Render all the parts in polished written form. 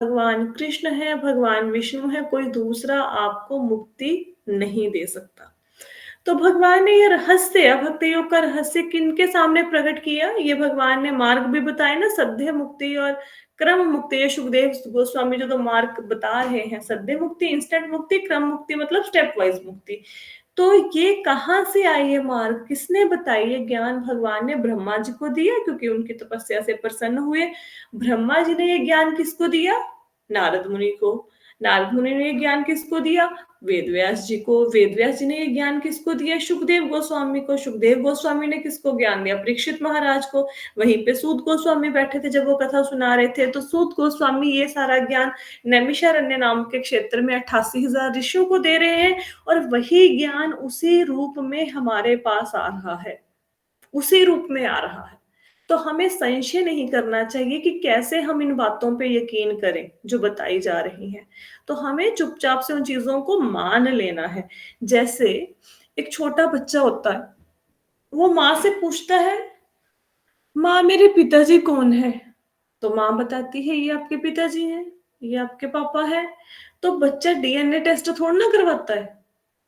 भगवान कृष्ण है, भगवान विष्णु है, कोई दूसरा आपको मुक्ति नहीं दे सकता। तो भगवान ने ये रहस्य, भक्ति योग का रहस्य किनके सामने प्रकट किया? ये भगवान ने मार्ग भी बताए ना, सद्य मुक्ति और क्रम मुक्ति। ये सुखदेव गोस्वामी जो तो मार्ग बता रहे हैं, सद्य मुक्ति, इंस्टेंट मुक्ति, क्रम मुक्ति मतलब स्टेप वाइज मुक्ति। तो ये कहाँ से आई है मार्ग, किसने बताई? ये ज्ञान भगवान ने ब्रह्मा जी को दिया, क्योंकि उनकी तपस्या से प्रसन्न हुए। ब्रह्मा जी ने ये ज्ञान किसको दिया? नारद मुनि को। नारद मुनि ने ये ज्ञान किसको दिया? वेद व्यास जी को। वेद व्यास जी ने ये ज्ञान किसको दिया? सुखदेव गोस्वामी को। सुखदेव गोस्वामी ने किसको ज्ञान दिया? परीक्षित महाराज को। वहीं पे सूत गोस्वामी बैठे थे जब वो कथा सुना रहे थे, तो सूत गोस्वामी ये सारा ज्ञान नैमिषारण्य नाम के क्षेत्र में 88,000 ऋषियों को दे रहे हैं, और वही ज्ञान उसी रूप में हमारे पास आ रहा है, उसी रूप में आ रहा है। तो हमें संशय नहीं करना चाहिए कि कैसे हम इन बातों पे यकीन करें जो बताई जा रही हैं। तो हमें चुपचाप से उन चीजों को मान लेना है। जैसे एक छोटा बच्चा होता है, वो माँ से पूछता है, माँ मेरे पिताजी कौन है? तो माँ बताती है, ये आपके पिताजी हैं, ये आपके पापा है। तो बच्चा डीएनए टेस्ट थोड़ा ना करवाता है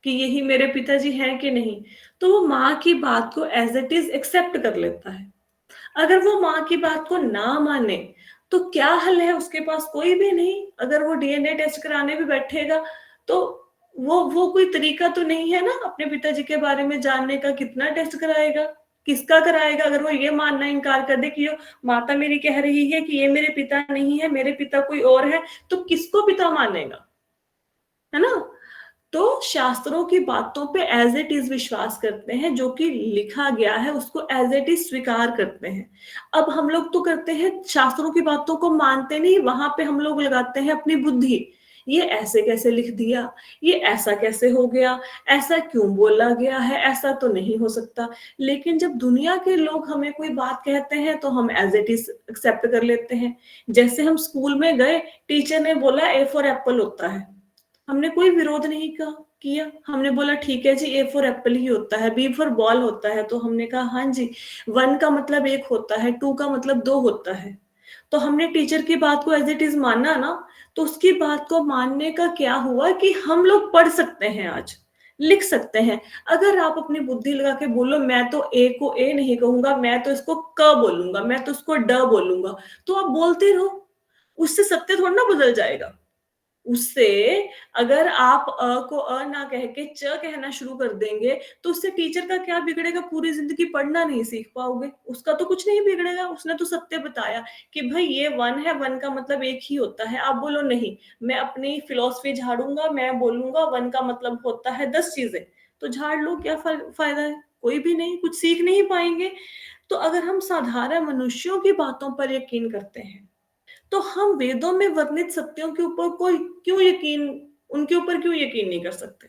कि यही मेरे पिताजी हैं कि नहीं। तो वो माँ की बात को एज इट इज एक्सेप्ट कर लेता है। अगर वो माँ की बात को ना माने, तो क्या हल है उसके पास? कोई भी नहीं। अगर वो डीएनए टेस्ट कराने भी बैठेगा, तो वो कोई तरीका तो नहीं है ना अपने पिताजी के बारे में जानने का। कितना टेस्ट कराएगा, किसका कराएगा? अगर वो ये मानना इनकार कर दे कि ये माता मेरी कह रही है कि ये मेरे पिता नहीं है, मेरे पिता कोई और है, तो किसको पिता मानेगा? है ना? तो शास्त्रों की बातों पे एज इट इज विश्वास करते हैं, जो कि लिखा गया है उसको एज इट इज स्वीकार करते हैं। अब हम लोग तो करते हैं, शास्त्रों की बातों को मानते नहीं, वहां पे हम लोग लगाते हैं अपनी बुद्धि। ये ऐसे कैसे लिख दिया, ये ऐसा कैसे हो गया, ऐसा क्यों बोला गया है, ऐसा तो नहीं हो सकता। लेकिन जब दुनिया के लोग हमें कोई बात कहते हैं तो हम एज इट इज एक्सेप्ट कर लेते हैं। जैसे हम स्कूल में गए, टीचर ने बोला ए फॉर एप्पल होता है, हमने कोई विरोध नहीं कहा किया, हमने बोला ठीक है जी, ए फॉर एप्पल ही होता है। बी फॉर बॉल होता है, तो हमने कहा हाँ जी, वन का मतलब एक होता है, टू का मतलब दो होता है। तो हमने टीचर की बात को एज इट इज माना ना। तो उसकी बात को मानने का क्या हुआ कि हम लोग पढ़ सकते हैं, आज लिख सकते हैं। अगर आप अपनी बुद्धि लगा के बोलो मैं तो ए को ए नहीं कहूंगा, मैं तो इसको क बोलूंगा, मैं तो इसको ड बोलूंगा, तो आप बोलते रहो, उससे सत्य थोड़ा ना बदल जाएगा। उससे अगर आप को ना कह के च कहना शुरू कर देंगे, तो उससे टीचर का क्या बिगड़ेगा? पूरी जिंदगी पढ़ना नहीं सीख पाओगे, उसका तो कुछ नहीं बिगड़ेगा। उसने तो सत्य बताया कि भाई ये वन है, वन का मतलब एक ही होता है। आप बोलो नहीं, मैं अपनी फिलॉसफी झाड़ूंगा, मैं बोलूंगा वन का मतलब होता है 10 चीजें, तो झाड़ लो, क्या फायदा है? कोई भी नहीं, कुछ सीख नहीं पाएंगे। तो अगर हम साधारण मनुष्यों की बातों पर यकीन करते हैं, तो हम वेदों में वर्णित सत्यों के ऊपर कोई क्यों यकीन, उनके ऊपर क्यों यकीन नहीं कर सकते?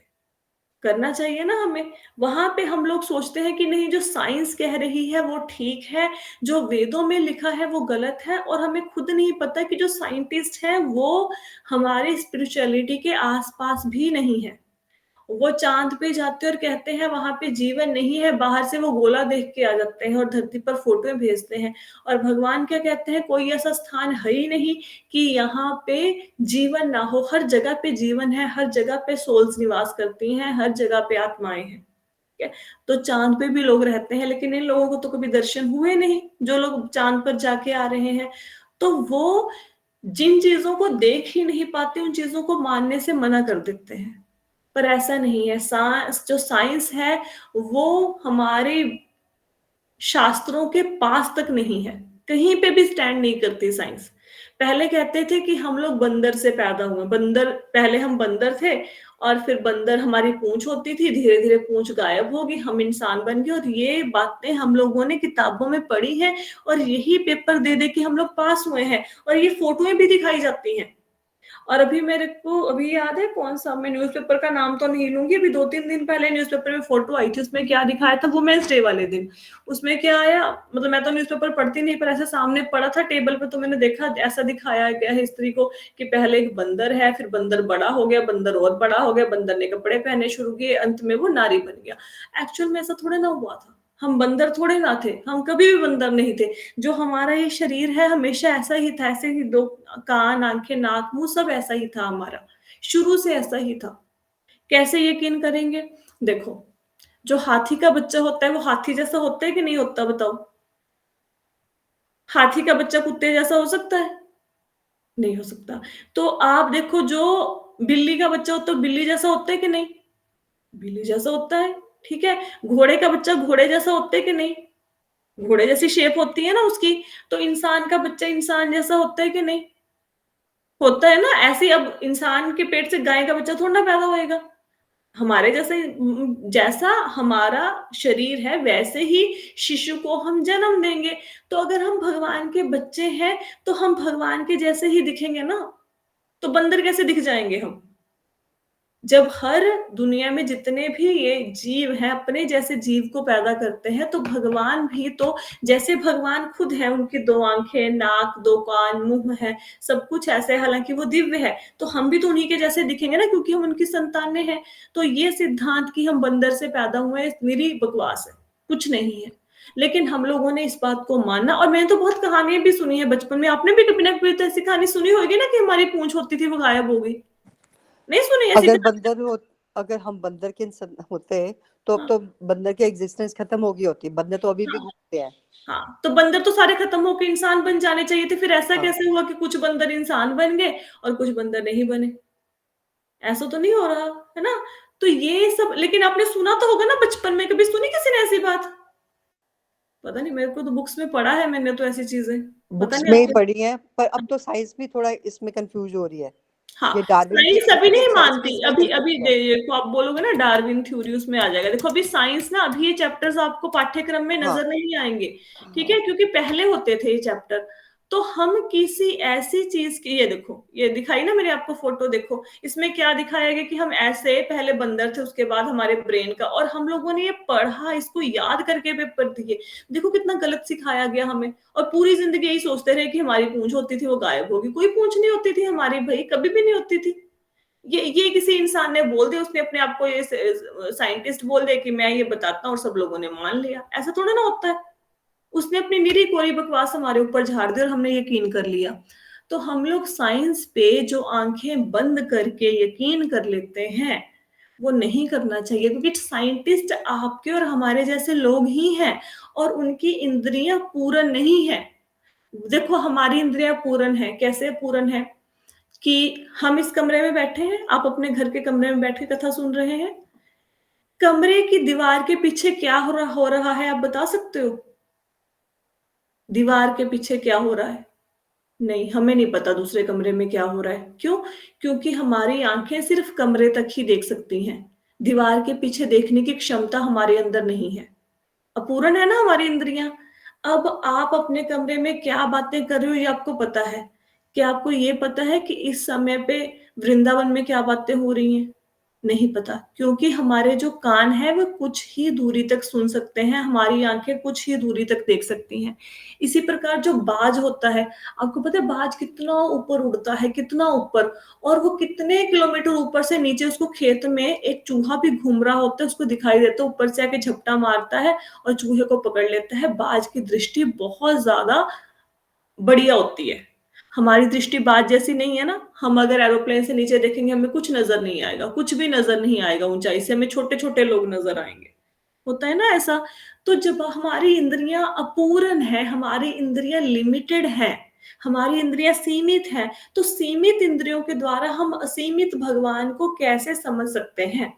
करना चाहिए ना हमें। वहां पे हम लोग सोचते हैं कि नहीं, जो साइंस कह रही है वो ठीक है, जो वेदों में लिखा है वो गलत है, और हमें खुद नहीं पता कि जो साइंटिस्ट है वो हमारी स्पिरिचुअलिटी के आसपास भी नहीं है। वो चांद पे जाते हैं और कहते हैं वहां पे जीवन नहीं है, बाहर से वो गोला देख के आ जाते हैं और धरती पर फोटो भेजते हैं। और भगवान क्या कहते हैं? कोई ऐसा स्थान है ही नहीं कि यहाँ पे जीवन ना हो। हर जगह पे जीवन है, हर जगह पे सोल्स निवास करती हैं, हर जगह पे आत्माएं हैं। ठीक है? तो चांद पे भी लोग रहते हैं, लेकिन इन लोगों को तो कभी दर्शन हुए नहीं, जो लोग चांद पर जाके आ रहे हैं। तो वो जिन चीजों को देख ही नहीं पाते, उन चीजों को मानने से मना कर देते हैं। पर ऐसा नहीं है। जो साइंस है वो हमारे शास्त्रों के पास तक नहीं है, कहीं पे भी स्टैंड नहीं करती साइंस। पहले कहते थे कि हम लोग बंदर से पैदा हुए, बंदर, पहले हम बंदर थे, और फिर बंदर हमारी पूंछ होती थी, धीरे धीरे पूंछ गायब होगी, हम इंसान बन गए। और ये बातें हम लोगों ने किताबों में पढ़ी है, और यही पेपर दे दे के हम लोग पास हुए हैं, और ये फोटोएं भी दिखाई जाती हैं। और अभी मेरे को अभी याद है, कौन सा, मैं न्यूज़पेपर का नाम तो नहीं लूंगी, अभी 2-3 दिन पहले न्यूज़पेपर में फोटो आई थी, उसमें क्या दिखाया था, वुमेन्स डे वाले दिन। उसमें क्या आया, मतलब मैं तो न्यूज़पेपर पढ़ती नहीं, पर ऐसे सामने पड़ा था टेबल पे, तो मैंने देखा ऐसा दिखाया गया है स्त्री को कि पहले एक बंदर है, फिर बंदर बड़ा हो गया, बंदर और बड़ा हो गया, बंदर ने कपड़े पहने शुरू किए, अंत में वो नारी बन गया। एक्चुअल में ऐसा थोड़ा ना हुआ था। हम बंदर थोड़े ना थे, हम कभी भी बंदर नहीं थे। जो हमारा ये शरीर है हमेशा ऐसा ही था, ऐसे ही 2 कान, आँखें, नाक, मुँह सब ऐसा ही था हमारा, शुरू से ऐसा ही था। कैसे यकीन करेंगे? देखो, जो हाथी का बच्चा होता है वो हाथी जैसा होता है कि नहीं होता बताओ? हाथी का बच्चा कुत्ते जैसा हो सकता है? नहीं हो सकता। तो आप देखो जो बिल्ली का बच्चा होता है, बिल्ली जैसा होता है कि नहीं? बिल्ली जैसा होता है, ठीक है? घोड़े का बच्चा घोड़े जैसा होता है कि नहीं? घोड़े जैसी शेप होती है ना उसकी। तो इंसान का बच्चा इंसान जैसा होता है कि नहीं? होता है ना? ऐसे ही अब इंसान के पेट से गाय का बच्चा थोड़ी ना पैदा होएगा। हमारे जैसे जैसा हमारा शरीर है वैसे ही शिशु को हम जन्म देंगे। तो अगर हम भगवान के बच्चे हैं, तो हम भगवान के जैसे ही दिखेंगे ना। तो बंदर कैसे दिख जाएँगे हम? जब हर दुनिया में जितने भी ये जीव हैं, अपने जैसे जीव को पैदा करते हैं, तो भगवान भी तो जैसे भगवान खुद हैं, उनकी 2 आँखें, नाक, 2 कान, मुँह है, सब कुछ ऐसे है, हालाँकि वो दिव्य है, तो हम भी तो उन्हीं के जैसे दिखेंगे ना क्योंकि हम उनकी संतानें हैं। तो ये सिद्धांत कि हम बंदर से पैदा हुए हैं, निरी बकवास है, कुछ नहीं है। लेकिन हम लोगों ने इस बात को माना और मैंने तो बहुत कहानियाँ भी सुनी है बचपन में, आपने भी कभी ना कभी तो ऐसी कहानी सुनी होगी ना कि हमारी पूँछ होती थी, वो गायब हो गई। नहीं सुनी ऐसी अगर कहानी? बंदर हो अगर हम बंदर के इंसान होते तो अब हाँ, तो बंदर की एग्जिस्टेंस खत्म हो गई होती। बंदर तो अभी भी हाँ, घूमते हैं। हाँ, तो बंदर तो सारे खत्म होके इंसान बन जाने चाहिए थे, फिर ऐसा हाँ। कैसे हुआ कि कुछ बंदर इंसान बन गए और कुछ बंदर नहीं बने? ऐसा तो नहीं हो रहा, है ना? तो ये सब लेकिन आपने सुना तो होगा ना बचपन में, कभी सुनी किसी ने ऐसी बात? पता नहीं मेरे को तो बुक्स में पढ़ा है मैंने तो ऐसी चीज़ें, पता बुक्स नहीं में ही आपको पढ़ी है, पर अब तो साइंस भी थोड़ा इसमें कंफ्यूज हो रही है। हाँ, ये डार्विन साइंस थ्योरी अभी थी, नहीं साइंस भी मानती। इसमें अभी अभी कंफ्यूज है। देखो आप बोलोगे ना डार्विन थ्योरी उसमें आ जाएगा। देखो अभी साइंस ना अभी ये चैप्टर्स आपको पाठ्यक्रम में हाँ। नज़र नहीं आएँगे, ठीक है? क्योंकि पहले होते थे ये चैप्टर। तो हम किसी ऐसी चीज़ की ये देखो, ये दिखाई ना मैंने आपको फ़ोटो देखो, इसमें क्या दिखाया गया कि हम ऐसे पहले बंदर थे उसके बाद हमारे ब्रेन का और हम लोगों ने ये पढ़ा, इसको याद करके पेपर दिए। देखो कितना गलत सिखाया गया हमें और पूरी ज़िंदगी यही सोचते रहे कि हमारी पूँछ होती थी वो गायब होगी। कोई पूँछ नहीं होती थी हमारी भई, कभी भी नहीं होती थी। ये किसी इंसान ने बोल दिया, उसने अपने आप को ये साइंटिस्ट बोल दिया कि मैं ये बताता हूँ और सब लोगों ने मान लिया। ऐसा थोड़ा ना होता है। उसने अपनी निरी कोरी बकवास हमारे ऊपर झाड़ दी और हमने यकीन कर लिया। तो हम लोग साइंस पे जो आँखें बंद करके यकीन कर लेते हैं, वो नहीं करना चाहिए क्योंकि साइंटिस्ट आपके और हमारे जैसे लोग ही हैं और उनकी इंद्रियाँ पूर्ण नहीं हैं। देखो हमारी इंद्रियाँ पूर्ण हैं, कैसे पूर्ण हैं? कि हम इस कमरे में बैठे हैं, आप अपने घर के कमरे में बैठ के कथा सुन रहे हैं। कमरे की दीवार के पीछे क्या हो रहा है आप बता सकते हो? दीवार के पीछे क्या हो रहा है? नहीं, हमें नहीं पता दूसरे कमरे में क्या हो रहा है। क्यों? क्योंकि हमारी आँखें सिर्फ़ कमरे तक ही देख सकती हैं। दीवार के पीछे देखने की क्षमता हमारे अंदर नहीं है। अपूर्ण है ना हमारी इंद्रियाँ। अब आप अपने कमरे में क्या बातें कर रहे हो ये आपको पता है। क्या आपको ये पता है कि इस समय पे वृंदावन में क्या बातें हो रही हैं? नहीं पता, क्योंकि हमारे जो कान हैं वो कुछ ही दूरी तक सुन सकते हैं, हमारी आँखें कुछ ही दूरी तक देख सकती हैं। इसी प्रकार जो बाज होता है, आपको पता है बाज कितना ऊपर उड़ता है, कितना ऊपर और वो कितने किलोमीटर ऊपर से नीचे उसको खेत में एक चूहा भी घूम रहा होता है, उसको दिखाई देता है, ऊपर से आके झपटा मारता है और चूहे को पकड़ लेता है। बाज की दृष्टि बहुत ज़्यादा बढ़िया होती है। हमारी दृष्टि बाज जैसी नहीं है ना, हम अगर एरोप्लेन से नीचे देखेंगे हमें कुछ नज़र नहीं आएगा, कुछ भी नज़र नहीं आएगा ऊँचाई से, हमें छोटे-छोटे लोग नज़र आएँगे। होता है ना ऐसा? तो जब हमारी इंद्रियाँ अपूर्ण हैं, हमारी इंद्रियाँ लिमिटेड हैं, हमारी इंद्रियाँ सीमित हैं, तो सीमित इंद्रियों के द्वारा हम असीमित भगवान को कैसे समझ सकते हैं?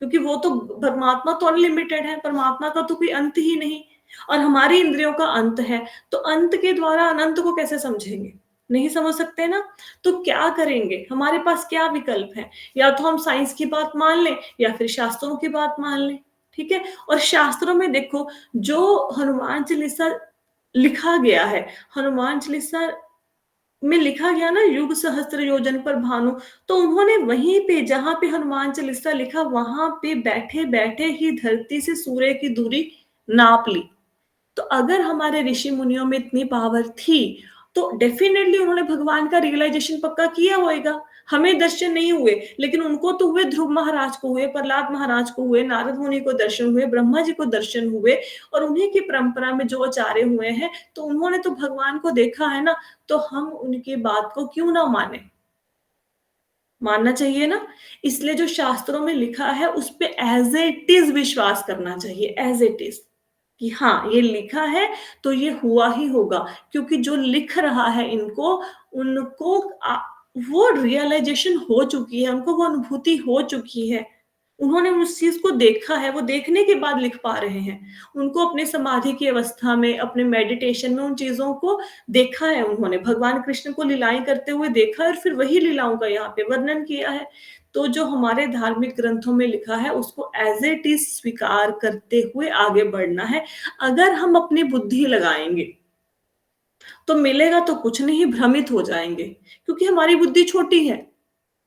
क्योंकि वो तो परमात्मा तो अनलिमिटेड है, परमात्मा का तो कोई अंत ही नहीं और हमारी इंद्रियों का अंत है, तो अंत के द्वारा अनंत को कैसे समझेंगे? नहीं समझ सकते ना, तो क्या करेंगे? हमारे पास क्या विकल्प है? या तो हम साइंस की बात मान लें या फिर शास्त्रों की बात मान लें, ठीक है? और शास्त्रों में देखो जो हनुमान चालीसा लिखा गया है, हनुमान चालीसा में लिखा गया ना युग सहस्त्र योजन पर भानु, तो उन्होंने वहीं पे जहाँ पे हनुमान चालीसा लिखा वहाँ पे बैठे-बैठे ही धरती से सूर्य की दूरी नाप ली। तो अगर हमारे ऋषि मुनियों में इतनी पावर थी तो डेफ़िनेटली उन्होंने भगवान का रियलाइज़ेशन पक्का किया होएगा। हमें दर्शन नहीं हुए, लेकिन उनको तो हुए, ध्रुव महाराज को हुए, प्रहलाद महाराज को हुए, नारद मुनि को दर्शन हुए, ब्रह्मा जी को दर्शन हुए और उन्हीं की परंपरा में जो आचार्य हुए हैं, तो उन्होंने तो भगवान को देखा है ना, तो हम उनकी बात को क्यों ना मानें? मानना चाहिए ना? इसलिए जो शास्त्रों में लिखा है, उस पे एज़ इट इज़ विश्वास करना चाहिए, एज़ इट इज़। कि हाँ, ये लिखा है तो ये हुआ ही होगा, क्योंकि जो लिख रहा है इनको, उनको वो रियलाइज़ेशन हो चुकी है, उनको वो अनुभूति हो चुकी है। उन्होंने उस चीज़ को देखा है, वो देखने के बाद लिख पा रहे हैं। उनको अपने समाधि की अवस्था में, अपने मेडिटेशन में उन चीज़ों को देखा है उन्होंने। भगवान कृष्ण को लीलाएँ करते हुए देखा है और फिर वही लीलाओं का यहाँ पे वर्णन किया है। तो जो हमारे धार्मिक ग्रंथों में लिखा है, उसको एज़ इट इज़ स्वीकार करते हुए आगे बढ़ना है। अगर हम अपनी बुद्धि लगाएँगे, तो मिलेगा तो कुछ नहीं, भ्रमित हो जाएँगे, क्योंकि हमारी बुद्धि छोटी है।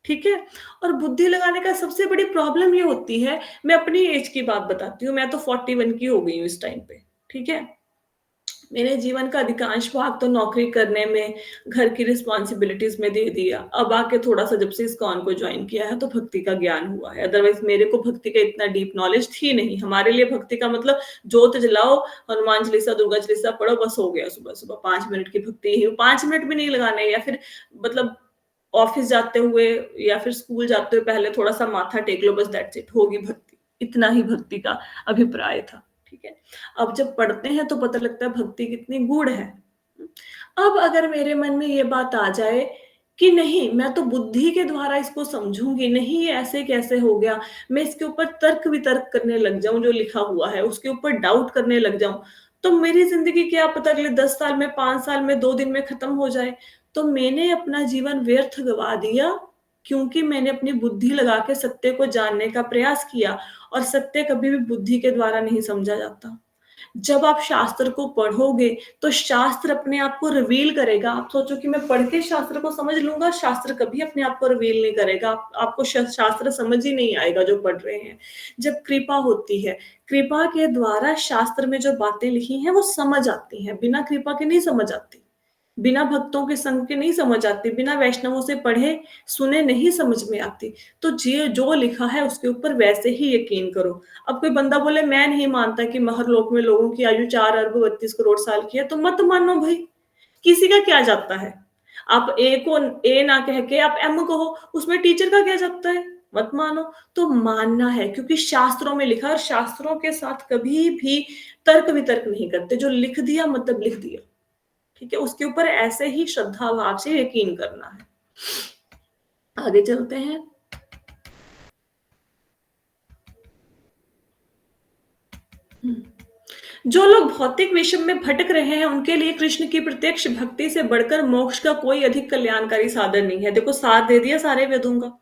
ठीक है? और बुद्धि लगाने का सबसे बड़ी प्रॉब्लम ये होती है, मैं अपनी एज की बात बताती हूँ, मैं तो 41 की हो गई हूँ इस टाइम पे, ठीक है? मैंने जीवन का अधिकांश भाग तो नौकरी करने में, घर की रिस्पॉन्सिबिलिटीज़ में दे दिया। अब आके थोड़ा-सा जब से इस्कॉन को जॉइन किया है, तो भक्ति का ज्ञान हुआ है। अदरवाइज़ मेरे को भक्ति का इतना डीप नॉलेज थी नहीं। हमारे लिए भक्ति का मतलब जोत जलाओ, हनुमान चालीसा, दुर्गा चालीसा पढ़ो, बस हो गया सुबह-सुबह 5 मिनट की भक्ति ही 5 मिनट भी नहीं लगाने, या फिर मतलब ऑफ़िस जाते हुए या फिर स्कूल जाते हुए पहले थोड़ा-सा माथा टेक लो, बस दैट्स इट, होगी भक्ति। इतना ही भक्ति का अभिप्राय था, ठीक है? अब जब पढ़ते हैं तो पता लगता है भक्ति कितनी गूढ़ है। अब अगर मेरे मन में ये बात आ जाए कि नहीं, मैं तो बुद्धि के द्वारा इसको समझूँगी, नहीं ये ऐसे कैसे हो गया? मैं इसके ऊपर तर्क-वितर्क करने लग जाऊँ, जो लिखा हुआ है, उसके ऊपर डाउट करने लग जाऊँ, तो मेरी ज़िंदगी क्या पता अगले 10 साल में, 5 साल में, 2 दिन में खत्म हो जाए। तो मैंने अपना जीवन व्यर्थ गवा दिया, क्योंकि मैंने अपनी बुद्धि लगा के सत्य को जानने का प्रयास किया, और सत्य कभी भी बुद्धि के द्वारा नहीं समझा जाता। जब आप शास्त्र को पढ़ोगे, तो शास्त्र अपने आप को रिवील करेगा। आप सोचो कि मैं पढ़ के शास्त्र को समझ लूँगा, शास्त्र कभी अपने आप को रिवील नहीं करेगा। आपको शास्त्र समझ ही नहीं आएगा जो पढ़ रहे हैं। जब कृपा होती है, कृपा के द्वारा शास्त्र में जो बातें लिखी हैं, वो समझ आती हैं, बिना कृपा के नहीं समझ आती। बिना भक्तों के संग के नहीं समझ आती, बिना वैष्णवों से पढ़े, सुने नहीं समझ में आती। तो जे जो लिखा है उसके ऊपर वैसे ही यकीन करो। अब कोई बंदा बोले मैं नहीं मानता कि महरलोक में लोगों की आयु 4 अरब 32 करोड़ साल की है, तो मत मानो भई, किसी का क्या जाता है? आप ए को ए ना कह के आप एम कहो, उसमें टीचर का क्या जाता है? मत मानो। तो मानना है, क्योंकि शास्त्रों में लिखा है और शास्त्रों के साथ कभी भी तर्क-वितर्क नहीं करते। जो लिख दिया मतलब लिख दिया। ठीक है? उसके ऊपर ऐसे ही श्रद्धा भाव से यकीन करना है। आगे चलते हैं। हुँ। जो लोग भौतिक विषम में भटक रहे हैं, उनके लिए कृष्ण की प्रत्यक्ष भक्ति से बढ़कर मोक्ष का कोई अधिक कल्याणकारी साधन नहीं है। देखो सार दे दिया सारे वेदों का।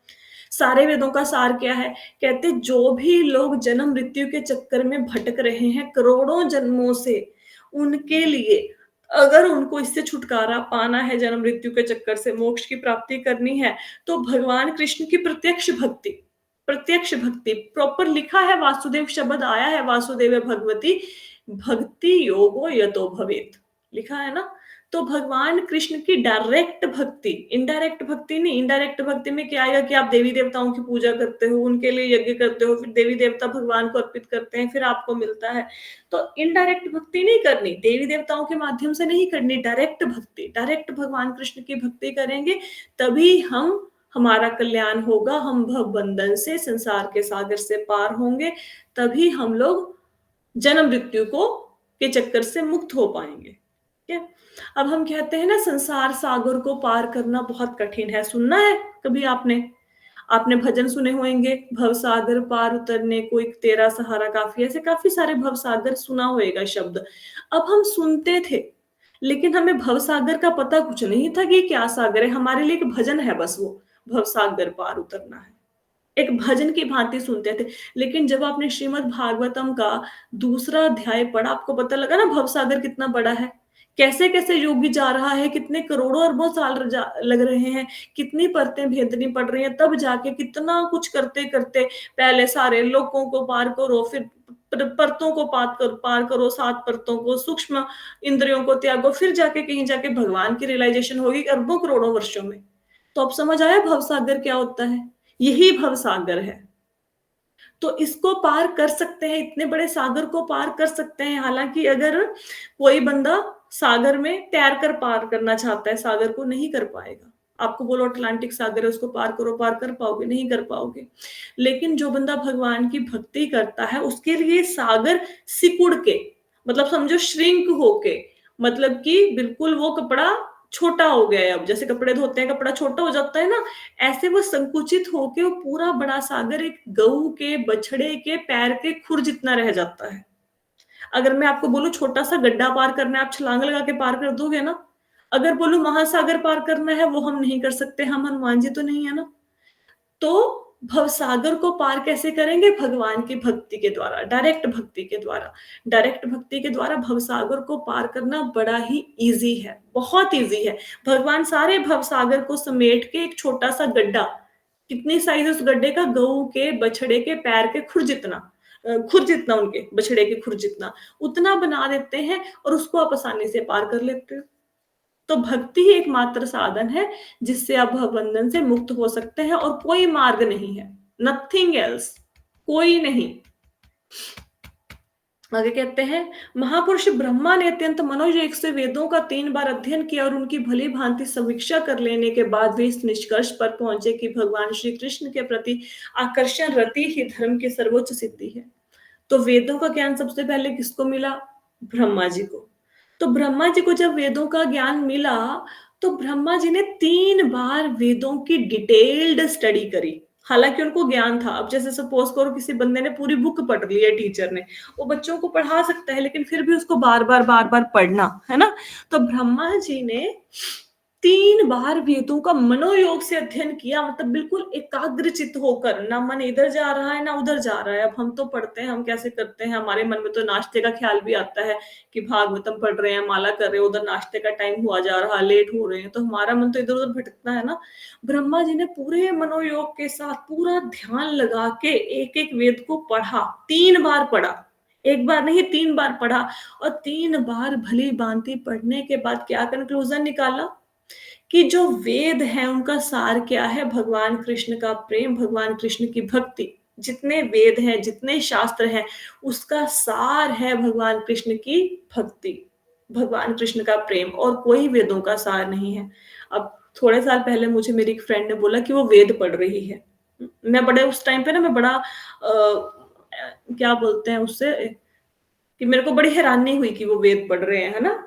सारे वेदों का सार क्या है? कहते जो भी लोग जन्म मृत्यु के चक्कर में भटक रहे हैं करोड़ों जन्मों से, उनके लिए अगर उनको इससे छुटकारा पाना है, जन्म मृत्यु के चक्कर से मोक्ष की प्राप्ति करनी है, तो भगवान कृष्ण की प्रत्यक्ष भक्ति प्रॉपर लिखा है, वासुदेव शब्द आया है, वासुदेव भगवती भक्ति योगो यतो भवेत्, लिखा है ना? तो भगवान कृष्ण की डायरेक्ट भक्ति, इनडायरेक्ट भक्ति नहीं। इनडायरेक्ट भक्ति में क्या आएगा कि आप देवी-देवताओं की पूजा करते हो, उनके लिए यज्ञ करते हो, फिर देवी-देवता भगवान को अर्पित करते हैं, फिर आपको मिलता है। तो इनडायरेक्ट भक्ति नहीं करनी, देवी-देवताओं के माध्यम से नहीं करनी, डायरेक्ट भक्ति, डायरेक्ट भगवान कृष्ण की भक्ति करेंगे, तभी हमारा कल्याण होगा, हम भवबंधन से, संसार के सागर से पार होंगे, तभी हम लोग जन्म मृत्यु को के चक्कर से मुक्त हो पाएँगे, ठीक है? अब हम कहते हैं ना संसार सागर को पार करना बहुत कठिन है, सुना है कभी आपने? आपने भजन सुने होंगे, भवसागर पार उतरने को एक तेरा सहारा काफ़ी, ऐसे काफ़ी सारे भवसागर सुना होएगा शब्द। अब हम सुनते थे, लेकिन हमें भवसागर का पता कुछ नहीं था कि क्या सागर है, हमारे लिए एक भजन है बस वो, भवसागर पार उतरना है। एक भजन की भांति सुनते थे। लेकिन जब आपने श्रीमद् भागवतम का दूसरा अध्याय पढ़ा, आपको पता लगा ना भवसागर कितना बड़ा है। कैसे-कैसे योगी जा रहा है, कितने करोड़ों अरबों साल लग रहे हैं, कितनी परतें भेदनी पड़ रही हैं, तब जाके कितना कुछ करते-करते पहले सारे लोकों को पार करो, फिर परतों को पार करो, 7 परतों को, सूक्ष्म इंद्रियों को त्यागो, फिर जाके कहीं जाके भगवान की रियलाइजेशन होगी अरबों करोड़ों वर्षों में। तो अब समझ आया भवसागर क्या होता है? यही भवसागर है। तो इसको पार कर सकते हैं, इतने बड़े सागर को पार कर सकते हैं। हालाँकि अगर कोई बंदा सागर में तैर कर पार करना चाहता है, सागर को नहीं कर पाएगा। आपको बोलो अटलांटिक सागर है उसको पार करो, पार कर पाओगे? नहीं कर पाओगे। लेकिन जो बंदा भगवान की भक्ति करता है, उसके लिए सागर सिकुड़ के, मतलब समझो श्रिंक होके, मतलब कि बिल्कुल वो कपड़ा छोटा हो गया है अब। जैसे कपड़े धोते हैं, कपड़ा छोटा हो जाता है ना, ऐसे वो संकुचित होके वो पूरा बड़ा सागर एक गऊ के, बछड़े के पैर के खुर जितना रह जाता है। अगर मैं आपको बोलूँ छोटा-सा गड्ढा पार करना है, आप छलांग लगा के पार कर दोगे ना? अगर बोलूँ महासागर पार करना है, वो हम नहीं कर सकते, हम हनुमान जी तो नहीं है ना। तो भवसागर को पार कैसे करेंगे? भगवान की भक्ति के द्वारा, डायरेक्ट भक्ति के द्वारा। डायरेक्ट भक्ति के द्वारा भवसागर को पार करना बड़ा ही ईज़ी है, बहुत ईज़ी है। भगवान सारे भवसागर को समेट के एक छोटा-सा गड्ढा, कितनी साइज़ उस गड्ढे का? गऊ के, बछड़े के पैर के खुर जितना, खुर जितना उनके, बछड़े के खुर जितना, उतना बना देते हैं और उसको आप आसानी से पार कर लेते हो। तो भक्ति ही एकमात्र साधन है जिससे आप भवबंधन से मुक्त हो सकते हैं और कोई मार्ग नहीं है, नथिंग एल्स, कोई नहीं। आगे कहते हैं, महापुरुष ब्रह्मा ने अत्यंत मनोयोग से वेदों का 3 बार अध्ययन किया और उनकी भली भांति समीक्षा कर लेने के बाद वे इस निष्कर्ष पर पहुंचे कि भगवान श्री कृष्ण के प्रति आकर्षण रति ही धर्म की सर्वोच्च सिद्धि है। तो वेदों का ज्ञान सबसे पहले किसको मिला? ब्रह्मा जी को। तो ब्रह्मा जी को जब वेदों का ज्ञान मिला, तो ब्रह्मा जी ने 3 बार वेदों की डिटेल्ड स्टडी करी। हालाँकि उनको ज्ञान था। अब जैसे सपोज़ करो किसी बंदे ने पूरी बुक पढ़ ली है टीचर ने, वो बच्चों को पढ़ा सकता है लेकिन फिर भी उसको बार-बार पढ़ना, है ना? तो ब्रह्मा जी ने 3 बार वेदों का मनोयोग से अध्ययन किया, मतलब बिल्कुल एकाग्रचित्त होकर, ना मन इधर जा रहा है, ना उधर जा रहा है। अब हम तो पढ़ते हैं, हम कैसे करते हैं, हमारे मन में तो नाश्ते का ख्याल भी आता है कि भागवतम पढ़ रहे हैं, माला कर रहे हैं, उधर नाश्ते का टाइम हुआ जा रहा है, लेट हो रहे हैं, तो हमारा मन तो इधर-उधर भटकता है ना। ब्रह्मा जी ने पूरे मनोयोग के साथ पूरा ध्यान लगा के एक-एक वेद को पढ़ा, 3 बार पढ़ा। 1 बार नहीं 3 बार पढ़ा और 3 बार भली-भांति पढ़ने के बाद क्या कंक्लूज़न निकाला? कि जो वेद हैं उनका सार क्या है? भगवान कृष्ण का प्रेम, भगवान कृष्ण की भक्ति। जितने वेद हैं, जितने शास्त्र हैं, उसका सार है भगवान कृष्ण की भक्ति, भगवान कृष्ण का प्रेम, और कोई वेदों का सार नहीं है। अब थोड़े साल पहले मुझे मेरी एक फ्रेंड ने बोला कि वो वेद पढ़ रही है। मैं बड़े उस टाइम पे ना मैं बड़ा क्या बोलते हैं उससे, कि मेरे को बड़ी हैरानी हुई कि वो वेद पढ़ रहे हैं, है ना?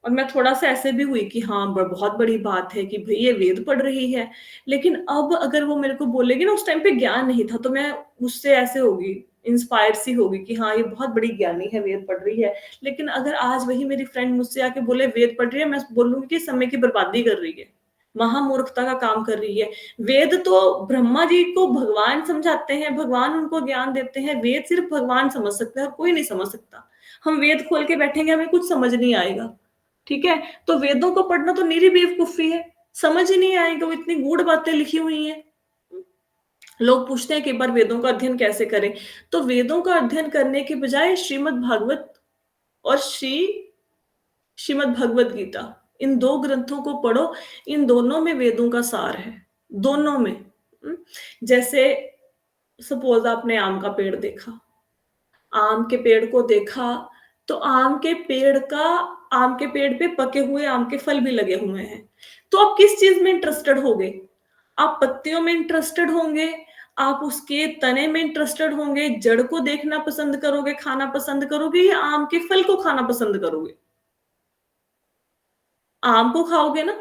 और मैं थोड़ा-सा ऐसे भी हुई कि हाँ, ब बहुत बड़ी बात है कि भई ये वेद पढ़ रही है। लेकिन अब अगर वो मेरे को बोलेगी ना, उस टाइम पे ज्ञान नहीं था, तो मैं उससे ऐसे होगी, इंस्पायर सी होगी कि हाँ, ये बहुत बड़ी ज्ञानी है, वेद पढ़ रही है। लेकिन अगर आज वही मेरी फ्रेंड मुझसे आके बोले वेद पढ़ रही है, मैं बोलूँगी कि समय की बर्बादी कर रही है, महामूर्खता का काम कर रही है। वेद तो ब्रह्मा जी को भगवान समझाते हैं, भगवान उनको ज्ञान देते हैं, वेद सिर्फ़ भगवान समझ सकते हैं और कोई नहीं समझ सकता। हम वेद खोल के बैठेंगे, हमें कुछ समझ नहीं आएगा। ठीक है? तो वेदों को पढ़ना तो निरी बेवकूफ़ी है, समझ ही नहीं आएगा, वो इतनी गूढ़ बातें लिखी हुई हैं। लोग पूछते हैं कि एक बार वेदों का अध्ययन कैसे करें? तो वेदों का अध्ययन करने के बजाय श्रीमद् भागवत और श्रीमद् भगवत गीता, इन 2 ग्रंथों को पढ़ो, इन दोनों में वेदों का सार है, दोनों में। जैसे सपोज़ आपने आम का पेड़ देखा, आम के पेड़ को देखा, तो आम के पेड़ पे पके हुए आम के फल भी लगे हुए हैं। तो आप किस चीज़ में इंटरेस्टेड होगे? आप पत्तियों में इंटरेस्टेड होंगे, आप उसके तने में इंटरेस्टेड होंगे, जड़ को देखना पसंद करोगे, खाना पसंद करोगे, या आम के फल को खाना पसंद करोगे? आम को खाओगे ना?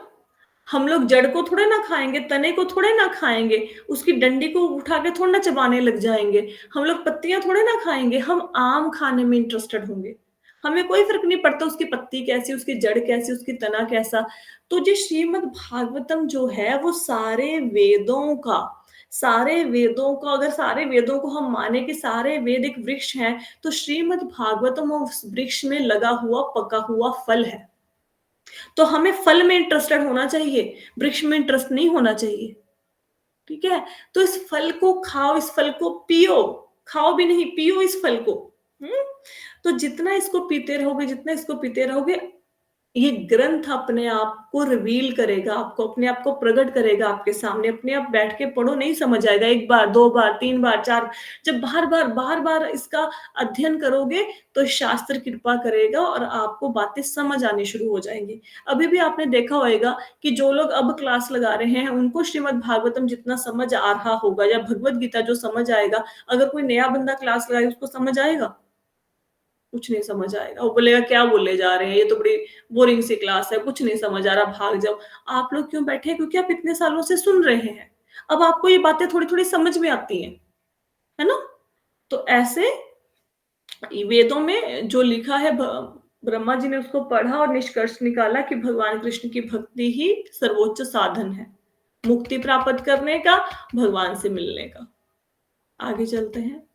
हम लोग जड़ को थोड़े ना खाएँगे, तने को थोड़े ना खाएँगे, उसकी डंडी को उठा के थोड़ी ना चबाने लग जाएँगे। हम लोग पत्तियाँ थोड़े ना खाएँगे, हम आम खाने में इंटरेस्टेड होंगे। हमें कोई फ़र्क नहीं पड़ता उसकी पत्ती कैसी, उसकी जड़ कैसी, उसकी तना कैसा। तो जो श्रीमद् भागवतम जो है वो सारे वेदों का, अगर सारे वेदों को हम माने कि सारे वेद एक वृक्ष हैं, तो श्रीमद् भागवतम उस वृक्ष में लगा हुआ, पका हुआ फल है। तो हमें फल में इंटरेस्टेड होना चाहिए, वृक्ष में इंटरेस्ट नहीं होना चाहिए, ठीक है? तो इस फल को खाओ, इस फल को पियो, खाओ भी नहीं, पियो इस फल को। हुँ? तो जितना इसको पीते रहोगे, जितना इसको पीते रहोगे, ये ग्रंथ अपने आप को रिवील करेगा, आपको अपने आप को प्रकट करेगा आपके सामने। अपने आप बैठ के पढ़ो, नहीं समझ आएगा। 1 बार, 2 बार, 3 बार, 4, जब बार-बार इसका अध्ययन करोगे, तो शास्त्र कृपा करेगा और आपको बातें समझ आनी शुरू हो जाएँगी। अभी भी आपने देखा होएगा कि जो लोग अब क्लास लगा रहे हैं, उनको श्रीमद् भागवतम जितना समझ आ रहा होगा या भगवद गीता जो समझ आएगा, अगर कोई नया बंदा क्लास लगाए, उसको समझ आएगा? कुछ नहीं समझ आएगा। वो बोलेगा क्या बोले जा रहे हैं, ये तो बड़ी बोरिंग सी क्लास है, कुछ नहीं समझ आ रहा, भाग जाओ। आप लोग क्यों बैठे हैं? क्योंकि आप इतने सालों से सुन रहे हैं। अब आपको ये बातें थोड़ी-थोड़ी समझ में आती हैं, है ना? तो ऐसे वेदों में जो लिखा है ब्रह्मा जी ने उसको पढ़ा और निष्कर्ष निकाला कि भगवान कृष्ण की भक्ति ही सर्वोच्च साधन है, मुक्ति प्राप्त करने का, भगवान से मिलने का। आगे चलते हैं।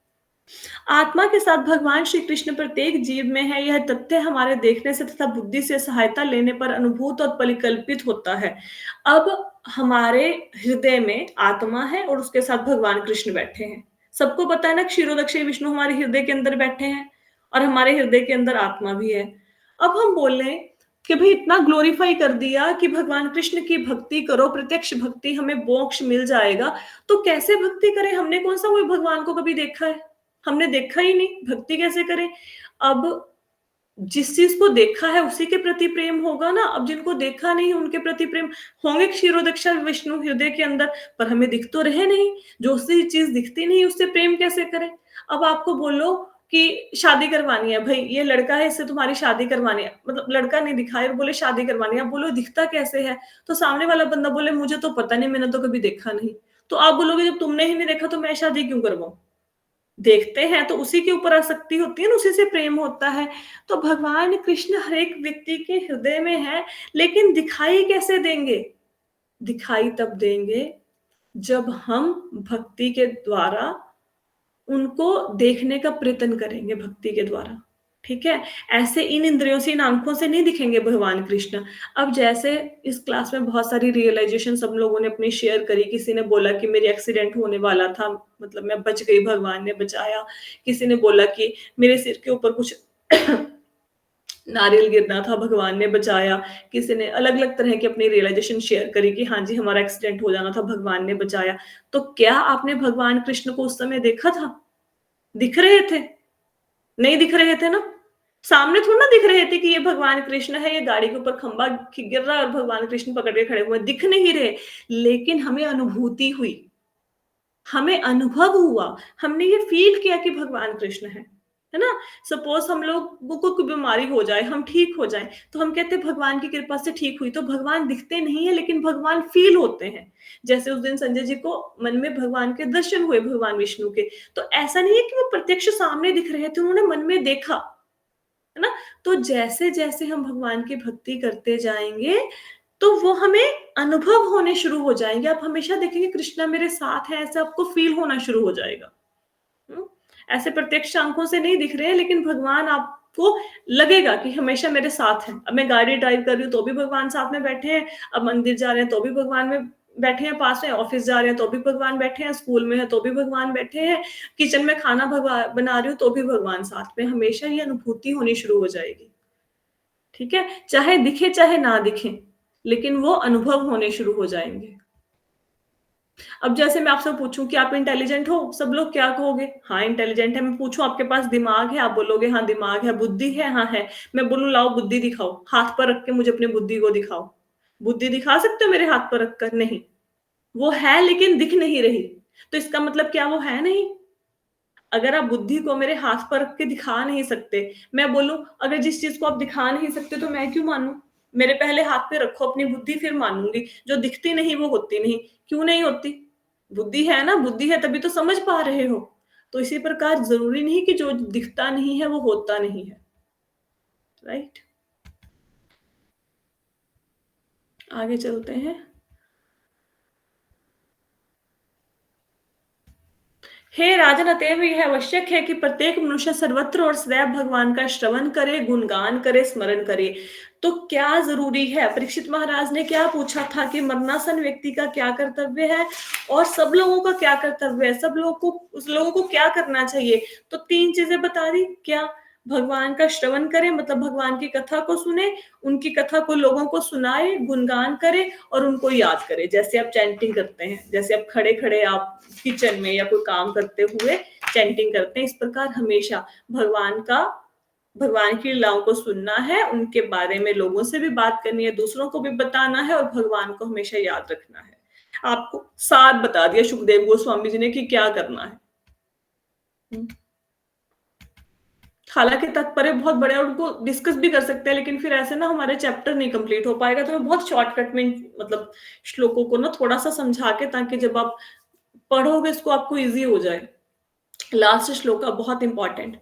आत्मा के साथ भगवान श्री कृष्ण प्रत्येक जीव में है, यह तथ्य हमारे देखने से तथा बुद्धि से सहायता लेने पर अनुभूत और परिकल्पित होता है। अब हमारे हृदय में आत्मा है और उसके साथ भगवान कृष्ण बैठे हैं। सबको पता है ना, क्षीरोदक्षिणी विष्णु हमारे हृदय के अंदर बैठे हैं और हमारे हृदय के अंदर आत्मा भी है। अब हम बोले कि भाई इतना ग्लोरीफाई कर दिया कि भगवान कृष्ण की भक्ति करो, प्रत्यक्ष भक्ति, हमें मोक्ष मिल जाएगा। तो कैसे भक्ति करें? हमने कौन सा कोई भगवान को कभी देखा है? हमने देखा ही नहीं, भक्ति कैसे करें? अब जिस चीज़ को देखा है उसी के प्रति प्रेम होगा ना, अब जिनको देखा नहीं उनके प्रति प्रेम होंगे क्षीरोदक्ष विष्णु हृदय के अंदर, पर हमें दिख तो रहे नहीं, जो सी चीज़ दिखती नहीं उससे प्रेम कैसे करें? अब आपको बोलो कि शादी करवानी है, भई ये लड़का है इससे तुम्हारी शादी करवानी है, मतलब लड़का नहीं दिखाए और बोले शादी करवानी है, आप बोलो दिखता कैसे है? तो सामने वाला बंदा बोले मुझे तो पता नहीं, मैंने तो कभी देखा नहीं। तो आप बोलोगे जब तुमने ही नहीं देखा तो मैं शादी क्यों करवाऊँ? देखते हैं तो उसी के ऊपर आसक्ति होती है ना, उसी से प्रेम होता है। तो भगवान कृष्ण हर एक व्यक्ति के हृदय में है, लेकिन दिखाई कैसे देंगे? दिखाई तब देंगे जब हम भक्ति के द्वारा उनको देखने का प्रयत्न करेंगे भक्ति के द्वारा, ठीक है? ऐसे इन इंद्रियों से, इन आँखों से नहीं दिखेंगे भगवान कृष्ण। अब जैसे इस क्लास में बहुत सारी रियलाइज़ेशन सब लोगों ने अपनी शेयर करी, किसी ने बोला कि मेरे एक्सीडेंट होने वाला था, मतलब मैं बच गई, भगवान ने बचाया। किसी ने बोला कि मेरे सिर के ऊपर कुछ नारियल गिरना था, भगवान ने बचाया। किसी ने अलग-अलग तरह की अपनी रियलाइज़ेशन शेयर करी कि हाँ जी, हमारा एक्सीडेंट हो जाना था, भगवान ने बचाया। तो क्या आपने भगवान कृष्ण को उस समय देखा था? दिख रहे थे? नहीं दिख रहे थे ना? सामने थोड़ी ना दिख रहे थे कि ये भगवान कृष्ण है, ये गाड़ी के ऊपर खंभा गिर रहा है और भगवान कृष्ण पकड़ के खड़े हुए हैं, दिख नहीं रहे, लेकिन हमें अनुभूति हुई, हमें अनुभव हुआ, हमने ये फ़ील किया कि भगवान कृष्ण है ना? सपोज़ हम लोगों को कोई बीमारी हो जाए, हम ठीक हो जाएँ, तो हम कहते हैं भगवान की कृपा से ठीक हुई, तो भगवान दिखते नहीं है लेकिन भगवान फ़ील होते हैं। जैसे उस दिन संजय जी को मन में भगवान के दर्शन हुए, भगवान विष्णु के, तो ऐसा नहीं है कि वो प्रत्यक्ष सामने दिख रहे थे, उन्होंने मन में देखा, है ना? तो जैसे-जैसे हम भगवान की भक्ति करते जाएँगे, तो वो हमें अनुभव होने शुरू हो जाएँगे। आप हमेशा देखेंगे कृष्णा मेरे साथ है, ऐसा आपको फ़ील होना शुरू हो जाएगा। हुँ? ऐसे प्रत्यक्ष आँखों से नहीं दिख रहे हैं, लेकिन भगवान आपको लगेगा कि हमेशा मेरे साथ हैं। अब मैं गाड़ी ड्राइव कर रही हूँ, तो भी भगवान साथ में बैठे हैं, अब मंदिर जा रहे हैं, तो भी भगवान में बैठे हैं पास में, ऑफ़िस जा रहे हैं, तो भी भगवान बैठे हैं, स्कूल में हैं, तो भी भगवान बैठे हैं, किचन में खाना बना रही हूँ, तो भी भगवान साथ में। हमेशा ये अनुभूति होनी शुरू हो जाएगी, ठीक है? चाहे दिखे, चाहे ना दिखें, लेकिन वो अनुभव होने शुरू हो जाएँगे। अब जैसे मैं आपसे पूछूँ कि आप इंटेलिजेंट हो? सब लोग क्या कहोगे? हाँ, इंटेलिजेंट है। मैं पूछूँ आपके पास दिमाग है? आप बोलोगे हाँ, दिमाग है। बुद्धि है? हाँ, है। मैं बोलूँ लाओ बुद्धि दिखाओ, हाथ पर रख के मुझे अपनी बुद्धि को दिखाओ। बुद्धि दिखा सकते हो मेरे हाथ पर रख कर? नहीं। वो है लेकिन दिख नहीं रही। तो इसका मतलब क्या वो है नहीं? अगर आप बुद्धि को मेरे हाथ पर रख के दिखा नहीं सकते, मैं बोलूँ अगर जिस चीज़ को आप दिखा नहीं सकते तो मैं क्यों मानूँ? मेरे पहले हाथ पे रखो अपनी बुद्धि फिर मानूँगी। जो दिखती नहीं वो होती नहीं। क्यों नहीं होती? बुद्धि है ना, बुद्धि है तभी तो समझ पा रहे हो। तो इसी प्रकार ज़रूरी नहीं कि जो दिखता नहीं है वो होता नहीं है, राइट? आगे चलते हैं। हे राजन, अतएव यह आवश्यक है कि प्रत्येक मनुष्य सर्वत्र और सदैव भगवान का श्रवण करे, गुणगान करे, स्मरण करे। तो क्या ज़रूरी है? परीक्षित महाराज ने क्या पूछा था कि मरणासन व्यक्ति का क्या कर्तव्य है और सब लोगों का क्या कर्तव्य है? सब लोगों को उस लोगों को क्या करना चाहिए? तो 3 चीज़ें बता दी। क्या? भगवान का श्रवण करें, मतलब भगवान की कथा को सुने, उनकी कथा को लोगों को सुनाए, गुणगान करें और उनको याद करें। जैसे आप चैंटिंग करते हैं, जैसे आप खड़े-खड़े आप किचन में या कोई काम करते हुए चैंटिंग करते हैं, इस प्रकार हमेशा भगवान की लीलाओं को सुनना है, उनके बारे में लोगों से भी बात करनी है, दूसरों को भी बताना है और भगवान को हमेशा याद रखना है। आपको 7 बता दिया सुखदेव गोस्वामी जी ने कि क्या करना है। हुँ। हालाँकि तात्पर्य बहुत बड़े और उनको डिस्कस भी कर सकते हैं, लेकिन फिर ऐसे ना हमारे चैप्टर नहीं कंप्लीट हो पाएगा, तो मैं बहुत शॉर्टकट में मतलब श्लोकों को ना थोड़ा-सा समझा के, ताकि जब आप पढ़ोगे इसको आपको ईज़ी हो जाए। लास्ट श्लोका बहुत इंपॉर्टेंट,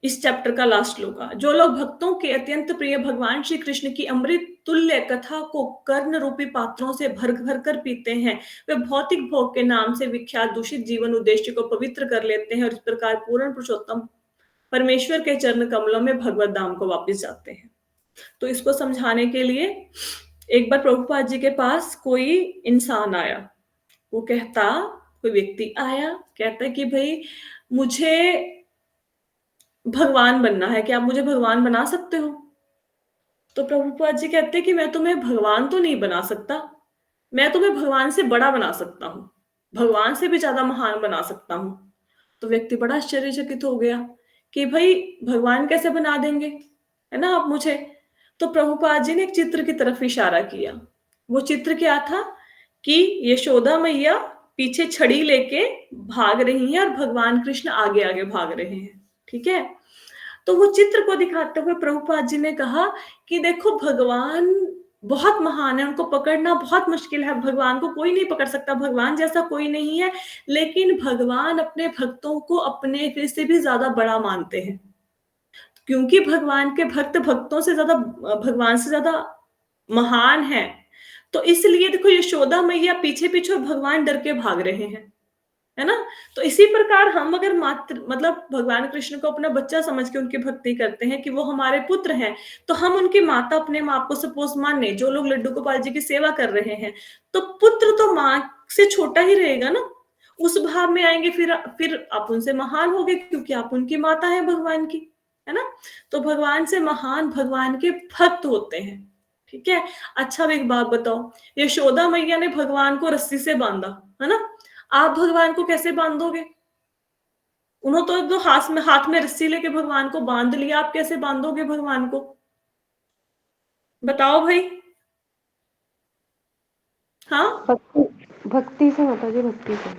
इस चैप्टर का लास्ट श्लोका। जो लोग भक्तों के अत्यंत प्रिय भगवान श्री कृष्ण की अमृत तुल्य कथा को कर्ण रूपी पात्रों से भर भर कर पीते हैं, वे भौतिक भोग के नाम से विख्यात दूषित जीवन उद्देश्य को पवित्र कर लेते हैं और इस प्रकार पूर्ण पुरुषोत्तम परमेश्वर के चरण कमलों में भगवत धाम को वापस जाते हैं। तो इसको समझाने के लिए एक बार प्रभुपाद जी के पास कोई इंसान आया। वो कहता, कोई व्यक्ति आया, कहता है कि भई मुझे भगवान बनना है, क्या आप मुझे भगवान बना सकते हो? तो प्रभुपाद जी कहते हैं कि मैं तुम्हें भगवान तो नहीं बना सकता, मैं तुम्हें भगवान से बड़ा बना सकता हूँ, भगवान से भी ज़्यादा महान बना सकता हूँ। तो व्यक्ति बड़ा आश्चर्यचकित हो गया कि भई भगवान कैसे बना देंगे, है ना आप मुझे? तो प्रभुपाद जी ने एक चित्र की तरफ इशारा किया। वो चित्र क्या था कि यशोदा मैया पीछे छड़ी लेके भाग रही हैं और भगवान कृष्ण आगे-आगे भाग रहे हैं, ठीक है? तो वो चित्र को दिखाते हुए प्रभुपाद जी ने कहा कि देखो भगवान बहुत महान है, उनको पकड़ना बहुत मुश्किल है, भगवान को कोई नहीं पकड़ सकता, भगवान जैसा कोई नहीं है, लेकिन भगवान अपने भक्तों को अपने फिर से भी ज़्यादा बड़ा मानते हैं। क्योंकि भगवान के भक्त भक्तों से ज़्यादा भगवान से ज़्यादा महान हैं, तो इसलिए देखो यशोदा मैया पीछे-पीछे भगवान डर के भाग रहे हैं। है ना? तो इसी प्रकार हम अगर मात्र मतलब भगवान कृष्ण को अपना बच्चा समझ के उनकी भक्ति करते हैं कि वो हमारे पुत्र हैं, तो हम उनकी माता अपने माँ को सपोज़ माने, जो लोग लड्डू गोपाल जी की सेवा कर रहे हैं, तो पुत्र तो माँ से छोटा ही रहेगा ना। उस भाव में आएँगे, फिर आप उनसे महान होगे क्योंकि आप उनकी माता हैं भगवान की, है ना? तो भगवान से महान भगवान के भक्त होते हैं, ठीक है? अच्छा अब एक बात बताओ, यशोदा मैया ने भगवान को रस्सी से बाँधा, है ना? आप भगवान को कैसे बाँधोगे? उन्होंने तो हाथ में रस्सी लेके भगवान को बाँध लिया, आप कैसे बाँधोगे भगवान को? बताओ भई? हाँ? भक्ति भक्ति से माता जी, भक्ति से।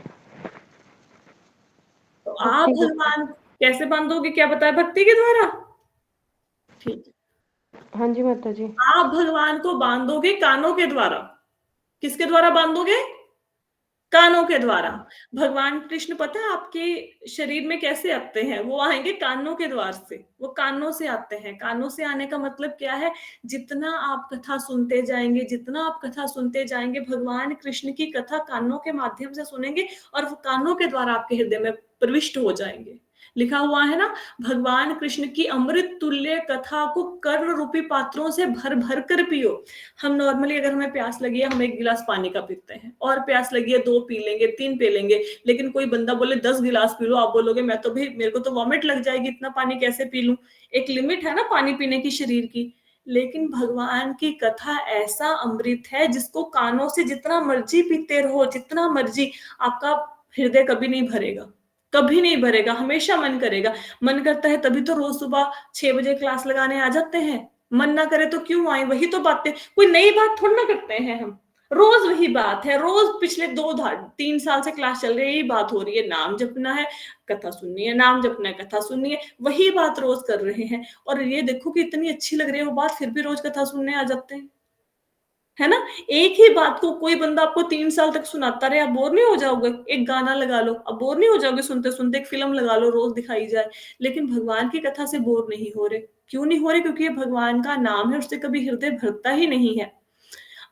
तो आप भक्ति के भगवान कैसे बाँधोगे, क्या बताया? भक्ति के द्वारा? ठीक है। हाँ जी माता जी। आप भगवान को बाँधोगे कानों के द्वारा। किसके द्वारा बाँधोगे? कानों के द्वारा। भगवान कृष्ण पता है आपके शरीर में कैसे आते हैं? वो आएँगे कानों के द्वार से, वो कानों से आते हैं। कानों से आने का मतलब क्या है? जितना आप कथा सुनते जाएँगे, जितना आप कथा सुनते जाएँगे, भगवान कृष्ण की कथा कानों के माध्यम से सुनेंगे और वो कानों के द्वारा आपके हृदय में प्रविष्ट हो जाएँगे। लिखा हुआ है ना, भगवान कृष्ण की अमृत तुल्य कथा को कर्ण रूपी पात्रों से भर-भर कर पियो। हम नॉर्मली अगर हमें प्यास लगी है, हम 1 गिलास पानी का पीते हैं और प्यास लगी है 2 पी लेंगे, 3 पी लेंगे, लेकिन कोई बंदा बोले 10 गिलास पी लो, आप बोलोगे मैं तो भई मेरे को तो वॉमिट लग जाएगी, इतना पानी कैसे पी लूँ? एक लिमिट है ना पानी पीने की शरीर की। लेकिन भगवान की कथा ऐसा अमृत है जिसको कानों से जितना मर्ज़ी पीते रहो, जितना मर्ज़ी, आपका हृदय कभी नहीं भरेगा। कभी नहीं भरेगा, हमेशा मन करेगा। मन करता है तभी तो रोज़ सुबह 6 बजे क्लास लगाने आ जाते हैं। मन ना करे तो क्यों आए? वही तो बातें, कोई नई बात थोड़ी ना करते हैं हम। रोज़ वही बात है, रोज़ पिछले 3 साल से क्लास चल रही है, यही बात हो रही है, नाम जपना है, कथा सुननी है, नाम जपना है, कथा सुननी है, वही बात रोज़ कर रहे हैं और ये देखो कि इतनी अच्छी लग रही है वो बात, फिर भी रोज़ कथा सुनने आ जाते हैं। है ना? एक ही बात को कोई बंदा आपको 3 साल तक सुनाता रहे, आप बोर नहीं हो जाओगे? एक गाना लगा लो, आप बोर नहीं हो जाओगे सुनते-सुनते? एक फ़िल्म लगा लो, रोज़ दिखाई जाए। लेकिन भगवान की कथा से बोर नहीं हो रहे। क्यों नहीं हो रहे? क्योंकि ये भगवान का नाम है, उससे कभी हृदय भरता ही नहीं है।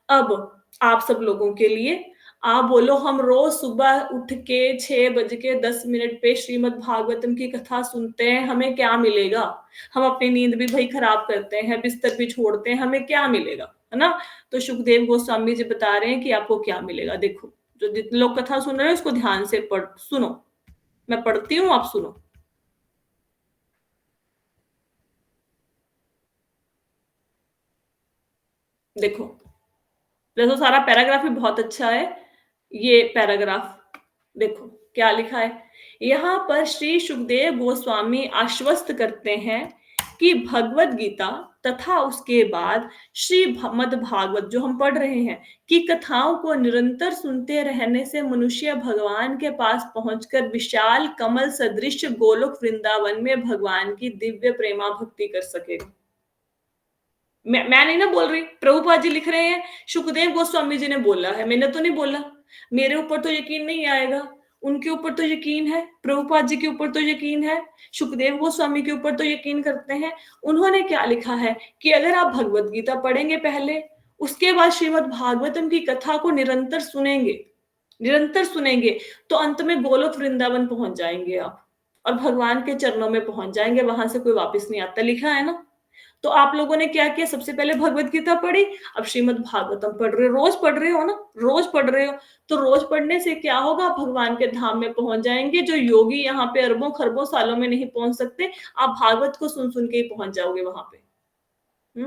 अब आप सब लोगों के लिए आप बोलो हम रोज सुबह उठ के 6:10 पे श्रीमद् भागवतम की कथा सुनते हैं, हमें क्या मिलेगा? हम अपनी नींद भी भाई खराब करते हैं, बिस्तर भी छोड़ते हैं, हमें क्या मिलेगा, है ना? तो सुखदेव गोस्वामी जी बता रहे हैं कि आपको क्या मिलेगा। देखो, जो जितने लोग कथा सुन रहे हैं उसको ध्यान से सुनो। मैं पढ़ती हूँ, आप सुनो। देखो, वैसे सारा पैराग्राफ ही बहुत अच्छा है। ये पैराग्राफ देखो क्या लिखा है। यहाँ पर श्री सुखदेव गोस्वामी आश्वस्त करते हैं कि भगवत गीता तथा उसके बाद श्रीमद् भागवत जो हम पढ़ रहे हैं की कथाओं को निरंतर सुनते रहने से मनुष्य भगवान के पास पहुंचकर विशाल कमल सदृश गोलोक वृंदावन में भगवान की दिव्य प्रेमा भक्ति कर सकेगा। मैं नहीं ना बोल रही, प्रभुपाद जी लिख रहे हैं, सुखदेव गोस्वामी जी ने बोला है, मैंने तो नहीं बोला। मेरे ऊपर तो यकीन नहीं आएगा, उनके ऊपर तो यकीन है, प्रभुपाद जी के ऊपर तो यकीन है, सुखदेव गोस्वामी के ऊपर तो यकीन करते हैं। उन्होंने क्या लिखा है कि अगर आप भगवत गीता पढ़ेंगे पहले, उसके बाद श्रीमद् भागवतम की कथा को निरंतर सुनेंगे तो अंत में गोलोक वृंदावन पहुंच जाएंगे आप, और भगवान के चरणों में पहुंच जाएंगे, वहां से कोई वापस नहीं आता, लिखा है ना। तो आप लोगों ने क्या किया, सबसे पहले भगवत गीता पढ़ी, अब श्रीमद् भागवतम पढ़ रहे हो, रोज पढ़ रहे हो ना, रोज पढ़ रहे हो। तो रोज पढ़ने से क्या होगा, आप भगवान के धाम में पहुंच जाएंगे। जो योगी यहाँ पे अरबों खरबों सालों में नहीं पहुंच सकते, आप भागवत को सुन सुन के ही पहुंच जाओगे वहां पे।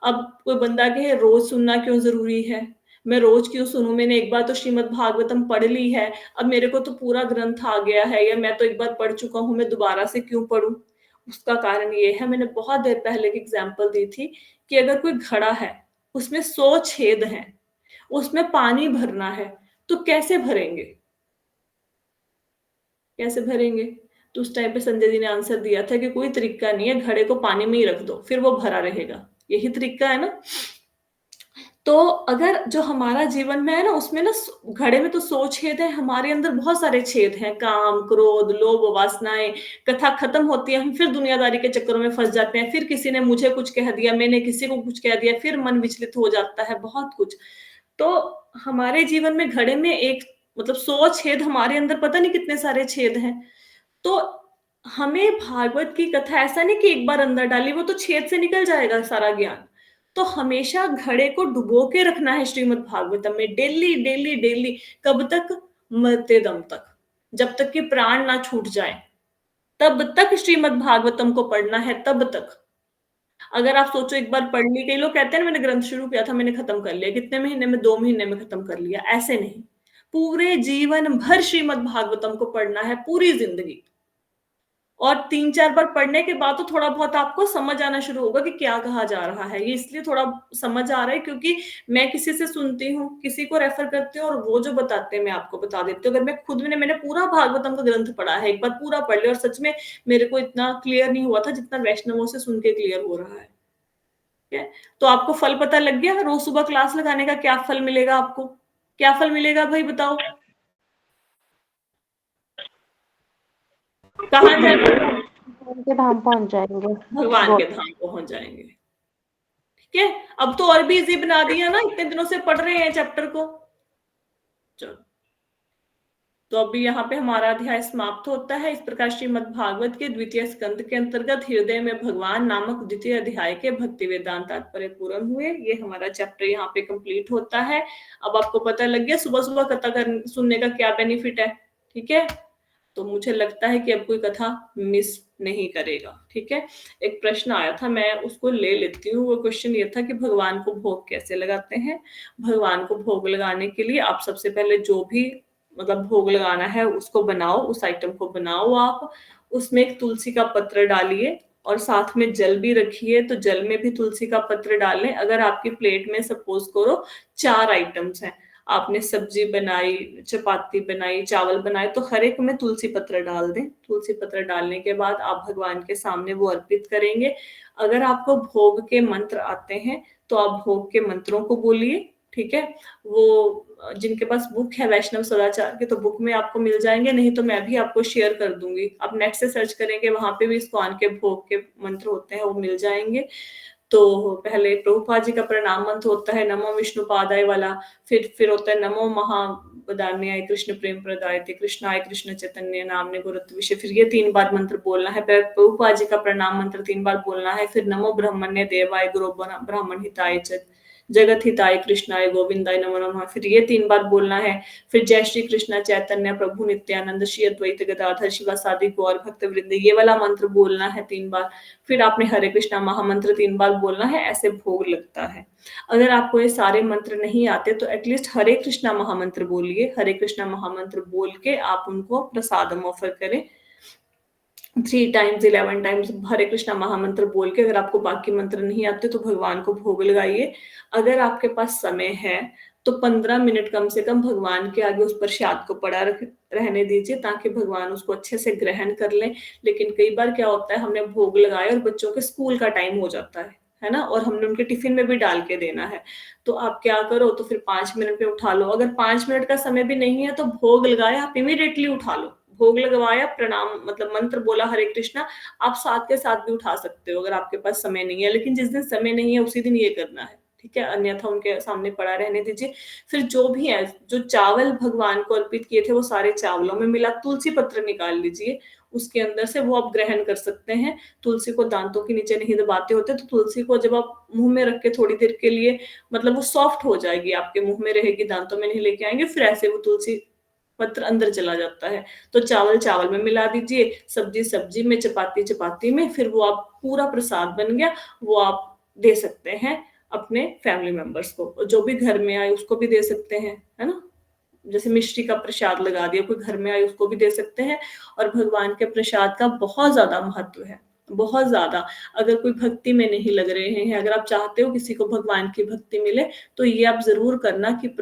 अब कोई बंदा कहे रोज सुनना क्यों जरूरी है, मैं रोज क्यों सुनूं, मैंने एक बार तो श्रीमद् भागवतम पढ़ ली है, अब मेरे को तो पूरा ग्रंथ आ गया है, या मैं तो एक बार पढ़ चुका हूं, मैं दोबारा से क्यों पढ़ूं। उसका कारण ये है, मैंने बहुत देर पहले एक एग्जाम्पल दी थी कि अगर कोई घड़ा है, उसमें 100 छेद हैं, उसमें पानी भरना है, तो कैसे भरेंगे, कैसे भरेंगे? तो उस टाइम पे संजय जी ने आंसर दिया था कि कोई तरीका नहीं है, घड़े को पानी में ही रख दो, फिर वो भरा रहेगा, यही तरीका है ना। तो अगर जो हमारा जीवन में है ना, उसमें ना घड़े में तो 100 छेद है, हमारे अंदर बहुत सारे छेद हैं, काम क्रोध लोभ वासनाएं। कथा खत्म होती है, हम फिर दुनियादारी के चक्करों में फंस जाते हैं, फिर किसी ने मुझे कुछ कह दिया, मैंने किसी को कुछ कह दिया, फिर मन विचलित हो जाता है, बहुत कुछ। तो हमारे जीवन में घड़े में एक मतलब 100 छेद, हमारे अंदर पता नहीं कितने सारे छेद हैं। तो हमें भागवत की कथा ऐसा नहीं कि एक बार अंदर डाली वो तो छेद से निकल जाएगा सारा ज्ञान। तो हमेशा घड़े को डुबो के रखना है श्रीमद् भागवतम में, डेली डेली डेली। कब तक? मरते दम तक, जब तक कि प्राण ना छूट जाए, तब तक श्रीमद् भागवतम को पढ़ना है, तब तक। अगर आप सोचो एक बार पढ़ ली, कई लोग कहते हैं मैंने ग्रंथ शुरू किया था, मैंने खत्म कर लिया, कितने महीने में, 2 महीने में खत्म कर लिया, ऐसे नहीं। पूरे जीवन भर श्रीमद् भागवतम को पढ़ना है, पूरी जिंदगी। और 3-4 बार पढ़ने के बाद तो थोड़ा बहुत आपको समझ आना शुरू होगा कि क्या कहा जा रहा है। ये इसलिए थोड़ा समझ आ रहा है क्योंकि मैं किसी से सुनती हूँ, किसी को रेफर करती हूँ, और वो जो बताते हैं मैं आपको बता देती हूँ। अगर मैं खुद मैंने पूरा भागवतम का ग्रंथ पढ़ा है, एक बार पूरा पढ़ लिया, और सच में मेरे को इतना क्लियर नहीं हुआ था जितना वैष्णवों से सुन के क्लियर हो रहा है। ठीक है, तो आपको फल पता लग गया, रोज सुबह क्लास लगाने का क्या फल मिलेगा आपको, क्या फल मिलेगा भाई बताओ? कहाँ जाएंगे? भगवान के धाम पहुंच जाएंगे। भगवान के धाम पहुंच जाएंगे। ठीक है, अब तो और भी इजी बना दिया ना, इतने दिनों से पढ़ रहे हैं चैप्टर को। चलो, तो अभी यहाँ पे हमारा अध्याय समाप्त होता है। इस प्रकार श्रीमद् भागवत के द्वितीय स्कंद के अंतर्गत हृदय में भगवान नामक द्वितीय अध्याय के भक्ति वेदांत तात्पर्य पूर्ण हुए। ये हमारा चैप्टर यहाँ पे कंप्लीट होता है। अब आपको पता लग गया सुबह सुबह कथा सुनने का क्या बेनिफिट है। ठीक है, तो मुझे लगता है कि अब कोई कथा मिस नहीं करेगा। ठीक है, एक प्रश्न आया था, मैं उसको ले लेती हूँ। वो क्वेश्चन ये था कि भगवान को भोग कैसे लगाते हैं। भगवान को भोग लगाने के लिए आप सबसे पहले जो भी मतलब भोग लगाना है उसको बनाओ, उस आइटम को बनाओ। आप उसमें एक तुलसी का पत्र डालिए और साथ में जल भी रखिए, तो जल में भी तुलसी का पत्र डालें। अगर आपकी प्लेट में सपोज करो 4 आइटम्स हैं, आपने सब्जी बनाई, चपाती बनाई, चावल बनाए, तो हर एक में तुलसी पत्र डाल दें। तुलसी पत्र डालने के बाद आप भगवान के सामने वो अर्पित करेंगे। अगर आपको भोग के मंत्र आते हैं तो आप भोग के मंत्रों को बोलिए। ठीक है, वो जिनके पास बुक है वैष्णव सदाचार के, तो बुक में आपको मिल जाएंगे, नहीं तो मैं भी आपको शेयर कर दूंगी। आप नेट से सर्च करेंगे, वहां पे भी इस्कॉन के भोग के मंत्र होते हैं, वो मिल जाएंगे। तो पहले प्रभुपाद जी का प्रणाम मंत्र होता है नमो विष्णुपादाय वाला, फिर होता है नमो महावदान्याय कृष्ण प्रेम प्रदायते कृष्णाय कृष्ण चैतन्य नामने गुरुत्व विषय, फिर ये 3 बार मंत्र बोलना है। पहले प्रभुपाद जी का प्रणाम मंत्र 3 बार बोलना है, फिर नमो ब्रह्मण्य देवाय गुरु ब्राह्मण हिताय च जगत हिताय कृष्णाय गोविंदाय नमो नमः, फिर ये 3 बार बोलना है। फिर जय श्री कृष्ण चैतन्य प्रभु नित्यानंद श्री अद्वैत गदाधर शिवासादि गौर भक्त वृंद, ये वाला मंत्र बोलना है 3 बार। फिर आपने हरे कृष्णा महामंत्र 3 बार बोलना है, ऐसे भोग लगता है। अगर आपको ये सारे मंत्र नहीं आते तो एटलीस्ट हरे कृष्णा महामंत्र बोलिए। हरे कृष्णा महामंत्र बोल के आप उनको प्रसादम ऑफर करें। 3 टाइम्स 11 टाइम्स हरे कृष्णा महामंत्र बोल के, अगर आपको बाकी मंत्र नहीं आते तो भगवान को भोग लगाइए। अगर आपके पास समय है तो 15 मिनट कम से कम भगवान के आगे उस प्रसाद को पड़ा रहने दीजिए, ताकि भगवान उसको अच्छे से ग्रहण कर लें। लेकिन कई बार क्या होता है, हमने भोग लगाया और बच्चों के स्कूल का टाइम हो जाता है ना, और हमने उनके टिफिन में भी डाल के देना है। तो आप क्या करो, तो फिर 5 मिनट में उठा लो। अगर 5 मिनट का समय भी नहीं है तो भोग लगाया, आप इमीडिएटली उठा लो। भोग लगवाया, प्रणाम मतलब मंत्र बोला हरे कृष्णा, आप साथ के साथ भी उठा सकते हो अगर आपके पास समय नहीं है। लेकिन जिस दिन समय नहीं है उसी दिन ये करना है, ठीक है? अन्यथा उनके सामने पड़ा रहने दीजिए। फिर जो भी है, जो चावल भगवान को अर्पित किए थे वो सारे चावलों में मिला तुलसी पत्र निकाल लीजिए, उसके अंदर से वो आप ग्रहण कर सकते हैं। तुलसी को दांतों के नीचे नहीं दबाते होते, तो तुलसी को जब आप मुंह में रख के थोड़ी देर के लिए, मतलब वो सॉफ्ट हो जाएगी, आपके मुंह में रहेगी, दांतों में नहीं लेके आएंगे, फिर ऐसे वो तुलसी पत्र अंदर चला जाता है। तो चावल चावल में मिला दीजिए, सब्जी सब्जी में, चपाती चपाती में, फिर वो आप पूरा प्रसाद बन गया। वो आप दे सकते हैं अपने फैमिली मेंबर्स को, और जो भी घर में आए उसको भी दे सकते हैं, है ना? जैसे मिष्टी का प्रसाद लगा दिया, कोई घर में आए उसको भी दे सकते हैं। और भगवान के प्रसाद का बहुत ज्यादा महत्व है, बहुत ज्यादा। अगर कोई भक्ति में नहीं लग रहे हैं, अगर आप चाहते हो किसी को भगवान की भक्ति मिले, तो ये आप जरूर करना कि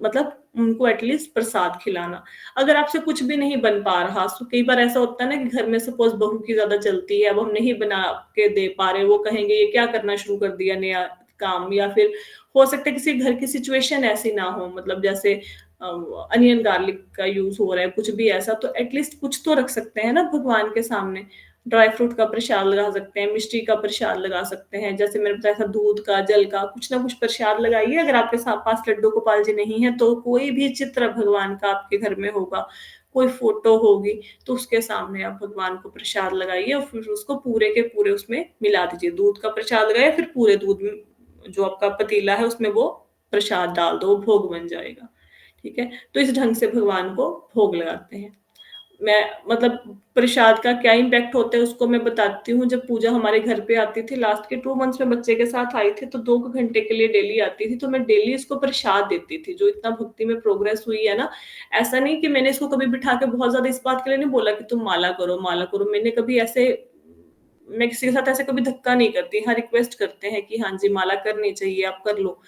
मतलब उनको एटलीस्ट प्रसाद खिलाना। अगर आपसे कुछ भी नहीं बन पा रहा, तो कई बार ऐसा होता है ना कि घर में सपोज बहू की ज्यादा चलती है, अब हम नहीं बना के दे पा रहे, वो कहेंगे ये क्या करना शुरू कर दिया नया काम, या फिर हो सकता है किसी घर की सिचुएशन ऐसी ना हो, मतलब जैसे अनियन गार्लिक का यूज हो रहा है, कुछ भी ऐसा, तो एटलीस्ट कुछ तो रख सकते हैं ना भगवान के सामने। ड्राई फ्रूट का प्रसाद लगा सकते हैं, मिष्टी का प्रसाद लगा सकते हैं, जैसे मैंने बताया था दूध का, जल का, कुछ ना कुछ प्रसाद लगाइए। अगर आपके पास लड्डू गोपाल जी नहीं है तो कोई भी चित्र भगवान का आपके घर में होगा, कोई फोटो होगी, तो उसके सामने आप भगवान को प्रसाद लगाइए और फिर उसको पूरे के पूरे उसमें मिला दीजिए। दूध का प्रसाद लगाइए, फिर पूरे दूध में जो आपका पतीला है उसमें वो प्रसाद डाल दो, भोग बन जाएगा। ठीक है? तो इस ढंग से भगवान को भोग लगाते हैं। मैं मतलब प्रसाद का क्या इम्पैक्ट होता है उसको मैं बताती हूँ। जब पूजा हमारे घर पे आती थी, लास्ट के 2 मंथ्स में बच्चे के साथ आई थी, तो 2 घंटे के लिए डेली आती थी, तो मैं डेली इसको प्रसाद देती थी। जो इतना भक्ति में प्रोग्रेस हुई है ना, ऐसा नहीं कि मैंने इसको कभी बिठा के बहुत ज्यादा इस बात के लिए नहीं बोला कि तुम माला करो माला करो। मैंने कभी ऐसे, मैं किसी के साथ ऐसे कभी धक्का नहीं करती। हाँ, रिक्वेस्ट करते हैं कि हाँ जी माला करनी चाहिए, आप कर लो।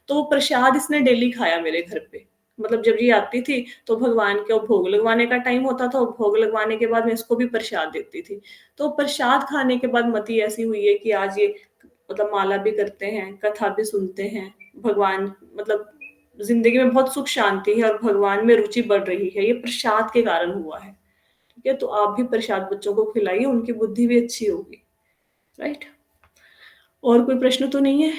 तो वो प्रसाद इसने डेली खाया मेरे घर पे। मतलब जब ये आती थी तो भगवान के भोग लगवाने का टाइम होता था, और भोग लगवाने के बाद मैं इसको भी प्रसाद देती थी। तो प्रसाद खाने के बाद मति ऐसी हुई है कि आज ये मतलब माला भी करते हैं, कथा भी सुनते हैं। भगवान मतलब जिंदगी में बहुत सुख शांति है और भगवान में रुचि बढ़ रही है, ये प्रसाद के कारण हुआ है। ठीक है? तो आप भी प्रसाद बच्चों को खिलाइए, उनकी बुद्धि भी अच्छी होगी। राइट? और कोई प्रश्न तो नहीं है?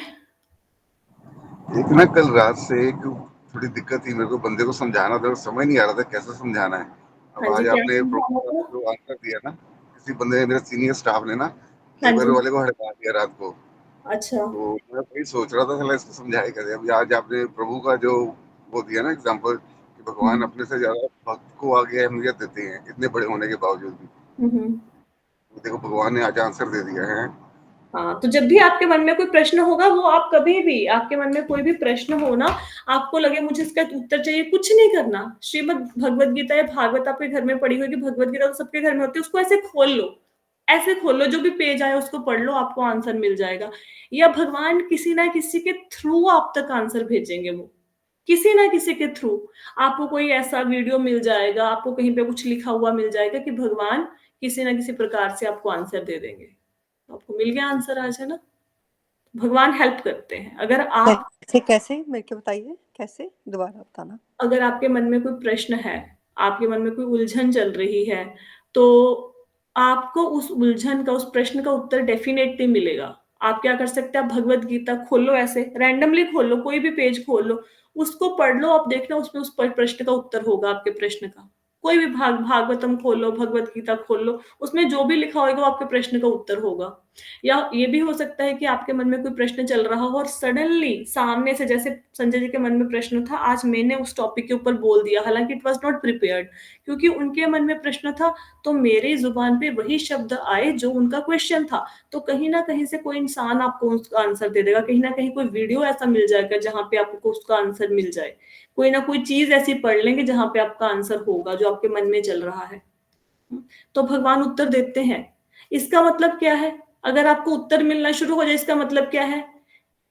एक ना कल रात से एक थोड़ी दिक्कत थी, मेरे को बंदे को समझाना था, समझ नहीं आ रहा था कैसे समझाना है। अब हाँ जी, आज क्या आपने समझाना था? जो आंसर दिया ना, किसी बंदे ने, मेरे सीनियर स्टाफ ने ना हाँ लेबर जी। वाले को हड़का दिया रात को। अच्छा। तो मैं वही सोच रहा था साला इसको समझाए कैसे। अभी आज आपने प्रभु का जो वो दिया ना एग्जाम्पल, कि भगवान हुँ। अपने से ज्यादा भक्त को आगे अहमियत देते हैं इतने बड़े होने के बावजूद भी। हुँ, हुँ। तो देखो भगवान ने आज आंसर दे दिया है। हाँ, तो जब भी आपके मन में कोई प्रश्न होगा, वो आप कभी भी आपके मन में कोई भी प्रश्न हो ना, आपको लगे मुझे इसका उत्तर चाहिए, कुछ नहीं करना। श्रीमद् भगवद गीता या भागवत आपके घर में पड़ी होगी, भगवद गीता तो सबके घर में होती है, उसको ऐसे खोल लो। ऐसे खोल लो, जो भी पेज आए उसको पढ़ लो, आपको आंसर मिल जाएगा। या भगवान किसी ना किसी के थ्रू आप तक आंसर भेजेंगे वो। किसी ना किसी के थ्रू। आपको कोई ऐसा वीडियो मिल जाएगा, आपको कहीं पे कुछ लिखा हुआ मिल जाएगा कि भगवान किसी ना किसी प्रकार से आपको आंसर दे देंगे। तो आपको मिल गया आंसर आज, है ना? भगवान हेल्प करते हैं। अगर आप कैसे कैसे मेरे को बताइए, कैसे दोबारा बताना। अगर आपके मन में कोई प्रश्न है, आपके मन में कोई उलझन चल रही है, तो आपको उस उलझन का, उस प्रश्न का उत्तर डेफिनेटली मिलेगा। आप क्या कर सकते हैं, आप भगवत गीता खोल लो, ऐसे रैंडमली खोल लो, कोई भी पेज खोल लो, उसको पढ़ लो, आप देखना उसमें उस प्रश्न का उत्तर होगा, आपके प्रश्न का। कोई भी भागवतम खोल लो, भगवत गीता खोल लो, उसमें जो भी लिखा होगा वो आपके प्रश्न का उत्तर होगा। या ये भी हो सकता है कि आपके मन में कोई प्रश्न चल रहा हो और सडनली सामने से, जैसे संजय जी के मन में प्रश्न था, आज मैंने उस टॉपिक के ऊपर बोल दिया, हालांकि इट वाज नॉट प्रिपेयर्ड, क्योंकि उनके मन में प्रश्न था, तो मेरी जुबान पे वही शब्द आए जो उनका क्वेश्चन था। तो कहीं ना कहीं से कोई इंसान आपको उसका आंसर दे देगा, कहीं ना कहीं कोई वीडियो ऐसा मिल जाएगा जहां पे आपको उसका आंसर मिल जाए, कोई ना कोई चीज ऐसी पढ़ लेंगे जहां पे आपका आंसर होगा जो आपके मन में चल रहा है। तो भगवान उत्तर देते हैं। इसका मतलब क्या है, अगर आपको उत्तर मिलना शुरू हो जाए, इसका मतलब क्या है,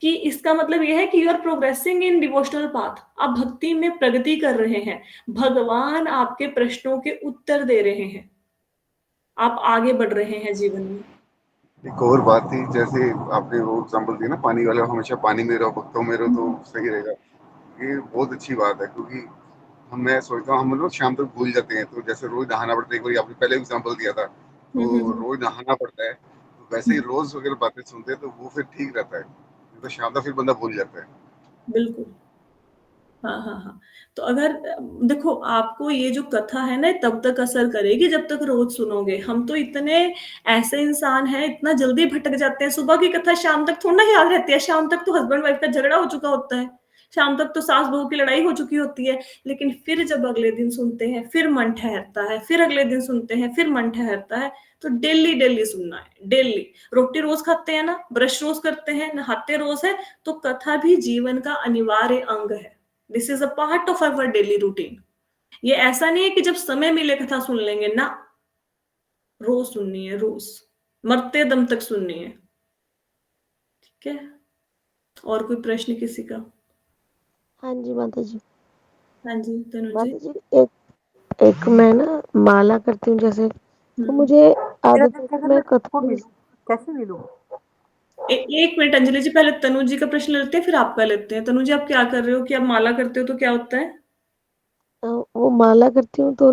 कि इसका मतलब यह है कि you are progressing in devotional path, आप भक्ति में प्रगति कर रहे हैं, भगवान आपके प्रश्नों के उत्तर दे रहे हैं, आप आगे बढ़ रहे हैं जीवन में। एक और बात थी, जैसे आपने वो एग्जांपल दिया ना, पानी वाला, हमेशा पानी में रहो, भक्तों में रहो तो सही रहेगा। ये बहुत अच्छी बात है, क्योंकि मैं सोचता हूँ हम लोग शाम तक भूल जाते हैं। तो जैसे रोज नहाना पड़ता है, एक बार आपने पहले एग्जांपल दिया था, तो रोज नहाना पड़ता है, तो वैसे ही रोज अगर बातें सुनते हैं तो वो फिर ठीक रहता है, नहीं तो शाम तक फिर बंदा भूल जाता है। बिल्कुल। हाँ हाँ हाँ। तो अगर देखो, आपको ये जो कथा है ना, तब तक असर करेगी जब तक रोज सुनोगे। हम तो इतने ऐसे इंसान हैं, इतना जल्दी भटक जाते हैं, सुबह की कथा शाम तक थोड़ा ना याद रहती है, शाम तक तो हस्बैंड वाइफ का झगड़ा हो चुका होता है, शाम तक तो सास बहू की लड़ाई हो चुकी होती है। लेकिन फिर जब अगले दिन सुनते हैं, फिर मन ठहरता है, फिर अगले दिन सुनते हैं, फिर मन ठहरता है। तो डेली डेली सुनना है, डेली। रोटी रोज खाते हैं ना, ब्रश रोज करते हैं, नहाते रोज है, तो कथा भी जीवन का अनिवार्य अंग है। This is a part of our daily routine. ये ऐसा नहीं है कि जब समय मिले कथा सुन लेंगे ना, रोज सुननी है, रोज, मरते दम तक सुननी है। ठीक है, और कोई प्रश्न किसी का? हाँ जी माता जी। हाँ जी तनु जी। माता जी, एक एक मैं ना माला करती हूँ जैसे, तो हम्म। मुझे मेरा आदत दिल है कहता कि है मैं मैं कथा किसको नहीं। मिलूं, कैसे मिलूं? एक मिनट अंजलि जी, पहले तनु जी का प्रश्न लेते हैं, फिर आपका लेते हैं। तनु जी, आप क्या कर रहे हो, कि आप माला करते हो तो क्या होता है? वो माला करती हूँ तो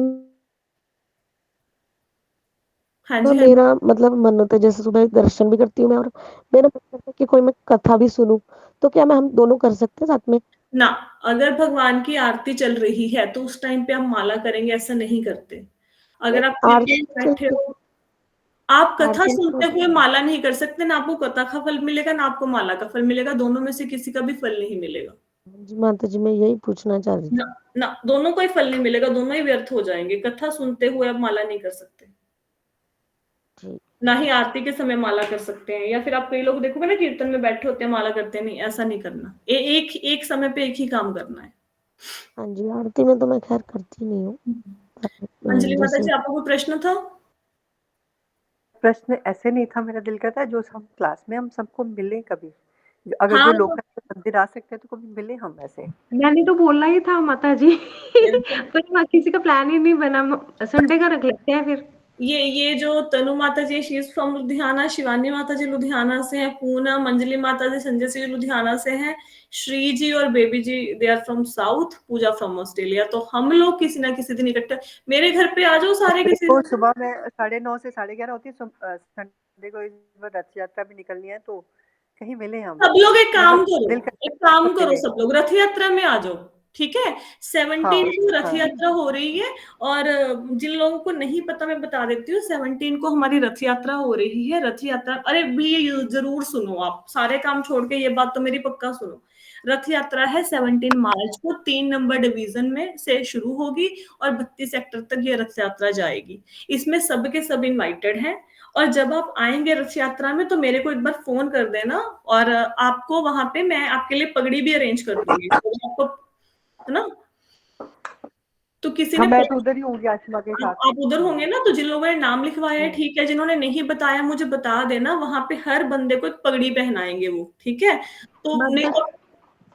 हाँ ना जी, हाँ जी। मेरा मतलब मन होता है, जैसे सुबह दर्शन भी करती हूँ मैं, और मेरा मन करता है कि कोई मैं कथा भी सुनूं। तो क्या मैं हम दोनों कर सकते हैं साथ में? ना, अगर भगवान की आरती चल रही है तो उस टाइम पे हम माला करेंगे, ऐसा नहीं करते। नहीं, अगर आप आरती निर्जल बैठे चलती, हो, आप कथा आरती में सुनते तो हुए माला नहीं कर सकते, ना आपको कथा का फल मिलेगा, ना आपको माला का फल मिलेगा, दोनों में से किसी का भी फल नहीं मिलेगा। जी माता जी, मैं यही पूछना चाह रही ना, थी। ना, दोनों को ही फल नहीं मिलेगा, दोनों ही व्यर्थ हो जाएंगे। कथा सुनते हुए आप माला नहीं कर सकते, जी। ना ही आरती के समय माला कर सकते हैं। या फिर आप कई लोग देखोगे ना, कीर्तन में बैठे होते हैं माला करते हैं, नहीं, ऐसा नहीं करना। एक एक समय पे एक ही काम करना है। हाँ जी, आरती में तो मैं खैर करती नहीं हूँ। अंजलि माता जैसे जी, आपको कोई प्रश्न था? प्रश्न ऐसे नहीं था, मेरा दिल कहता है जो हम क्लास में हम सबको मिले कभी, अगर जो हाँ, लोकल मंदिर आ सकते हैं तो कभी मिले हम ऐसे। मैंने तो बोला ही था माता जी। बिल्कुल। पर किसी का प्लान ही नहीं बना, संडे का रख लेते हैं फिर। ये जो Tanu Mata ji, she is from Ludhiana, Shivani Mata ji Ludhiana से हैं, पूनम, अंजलि माता जी, संजय जी लुधियाना से हैं, श्री जी और Baby ji they are from south, Pooja from Australia. तो हम लोग किसी ना किसी दिन इकट्ठे, मेरे घर पे आ जाओ सारे किसी देखो दिन। सुबह में 9:30 से 11:30 होती है, संडे को इस बार रथ यात्रा भी निकलनी है, तो कहीं मिले हम। सब लोग एक काम मतलब करो, दिल एक करता है काम सब करो, मिले। सब लोग रथ यात्रा में आ जाओ। ठीक है, हाँ 17 को रथ हाँ। यात्रा हो रही है। और जिन लोगों को नहीं पता, मैं बता देती हूँ, 17 को हमारी रथ यात्रा हो रही है। रथ यात्रा, अरे भी ये जरूर सुनो, आप सारे काम छोड़ के ये बात तो मेरी पक्का सुनो। रथ यात्रा है 17 मार्च को, 3 नंबर डिवीजन में से शुरू होगी और 32 सेक्टर तक ये रथ यात्रा जाएगी। इसमें सब के सब इनवाइटेड हैं। और जब आप आएंगे रथ यात्रा में, तो मेरे को एक बार फोन कर देना, और आपको वहां पे मैं आपके लिए पगड़ी भी अरेंज कर दूंगी, तो आपको, है ना? तो किसी हाँ, ने मैं तो उधर ही होंगी आशिमा के साथ। आप उधर होंगे ना, तो जिन लोगों ने नाम लिखवाया है हम्म। ठीक है, जिन्होंने नहीं बताया मुझे बता देना, वहां पे हर बंदे को एक पगड़ी पहनाएंगे वो, ठीक है? तो नहीं बस तो,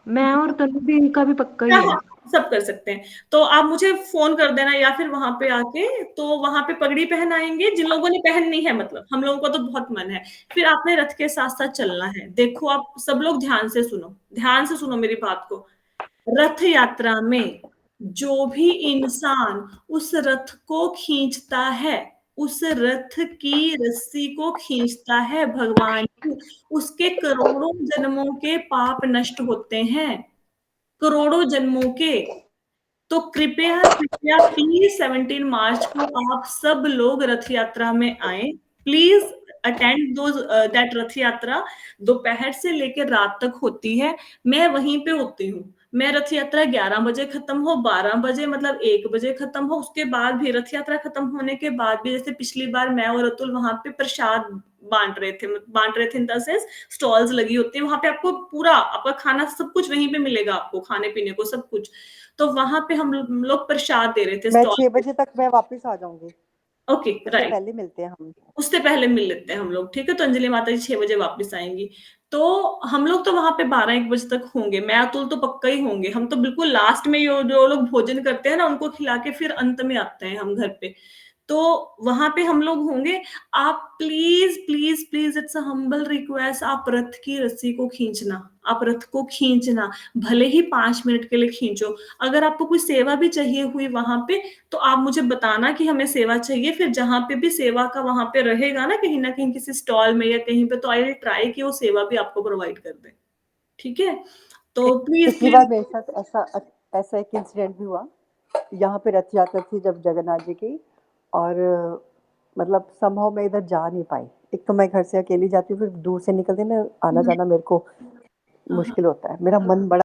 मैं और तनु भी, इनका भी पक्का हाँ ही है। हाँ, सब कर सकते हैं। तो आप मुझे फोन कर देना, या फिर वहां पे आके, तो वहां पे पगड़ी पहनाएंगे जिन लोगों ने पहननी है, मतलब हम लोगों का तो बहुत मन है। फिर आपने रथ के साथ साथ चलना है। देखो, आप सब लोग ध्यान से सुनो, ध्यान से सुनो मेरी बात को। रथ यात्रा में जो भी इंसान उस रथ को खींचता है, उस रथ की रस्सी को खींचता है भगवान ही, उसके करोड़ों जन्मों के पाप नष्ट होते हैं, करोड़ों जन्मों के। तो कृपया कृपया प्लीज 17 मार्च को आप सब लोग रथ यात्रा में आए, प्लीज अटेंड दो दैट रथ यात्रा। दोपहर से लेकर रात तक होती है, मैं वहीं पे होती हूँ। मैं रथ यात्रा 11 बजे खत्म हो, 12 बजे मतलब 1 बजे खत्म हो, उसके बाद भी रथ यात्रा खत्म होने के बाद भी, जैसे पिछली बार मैं और अतुल वहां पे प्रसाद बांट रहे थे इन द सेंस स्टॉल्स लगी होती है वहां पे, आपको पूरा आपका खाना सब कुछ वहीं पे मिलेगा, आपको खाने पीने को सब कुछ। तो वहां पे हम लोग प्रसाद दे रहे थे मैं स्टॉल 6 पे। बजे तक मैं वापस आ जाऊंगी, ओके उससे राइट, पहले मिलते हैं हम। उससे पहले मिल लेते हैं हम लोग, ठीक है। तो अंजलि माता जी 6 बजे वापस आएंगी, तो हम लोग तो वहां पे 12-1 बजे तक होंगे। मैं अतुल तो पक्का ही होंगे, हम तो बिल्कुल लास्ट में जो लोग भोजन करते हैं ना उनको खिला के फिर अंत में आते हैं हम घर पे। तो वहां पे हम लोग होंगे। आप please please please, it's a humble request, आप रथ की रस्सी को खींचना, आप रथ को खींचना, भले ही 5 मिनट के लिए खींचो। अगर आपको कोई सेवा भी चाहिए हुई वहां पे तो आप मुझे बताना कि हमें सेवा चाहिए, फिर जहां पे भी सेवा का वहां पे रहेगा ना कहीं किसी स्टॉल में या कहीं पे, तो आई विल ट्राई कि वो सेवा भी आपको प्रोवाइड कर दे, ठीक है। तो प्लीज पिछली प्लीज। बार मेरे साथ ऐसा ऐसा एक इंसिडेंट भी हुआ। यहाँ पे रथ यात्रा थी जब जगन्नाथ जी की, और मतलब समहाउ मैं इधर जा नहीं पाई। एक तो मैं घर से अकेली जाती हूँ, फिर दूर से निकलती ना, आना जाना मेरे को मुश्किल होता है। मेरा मन बड़ा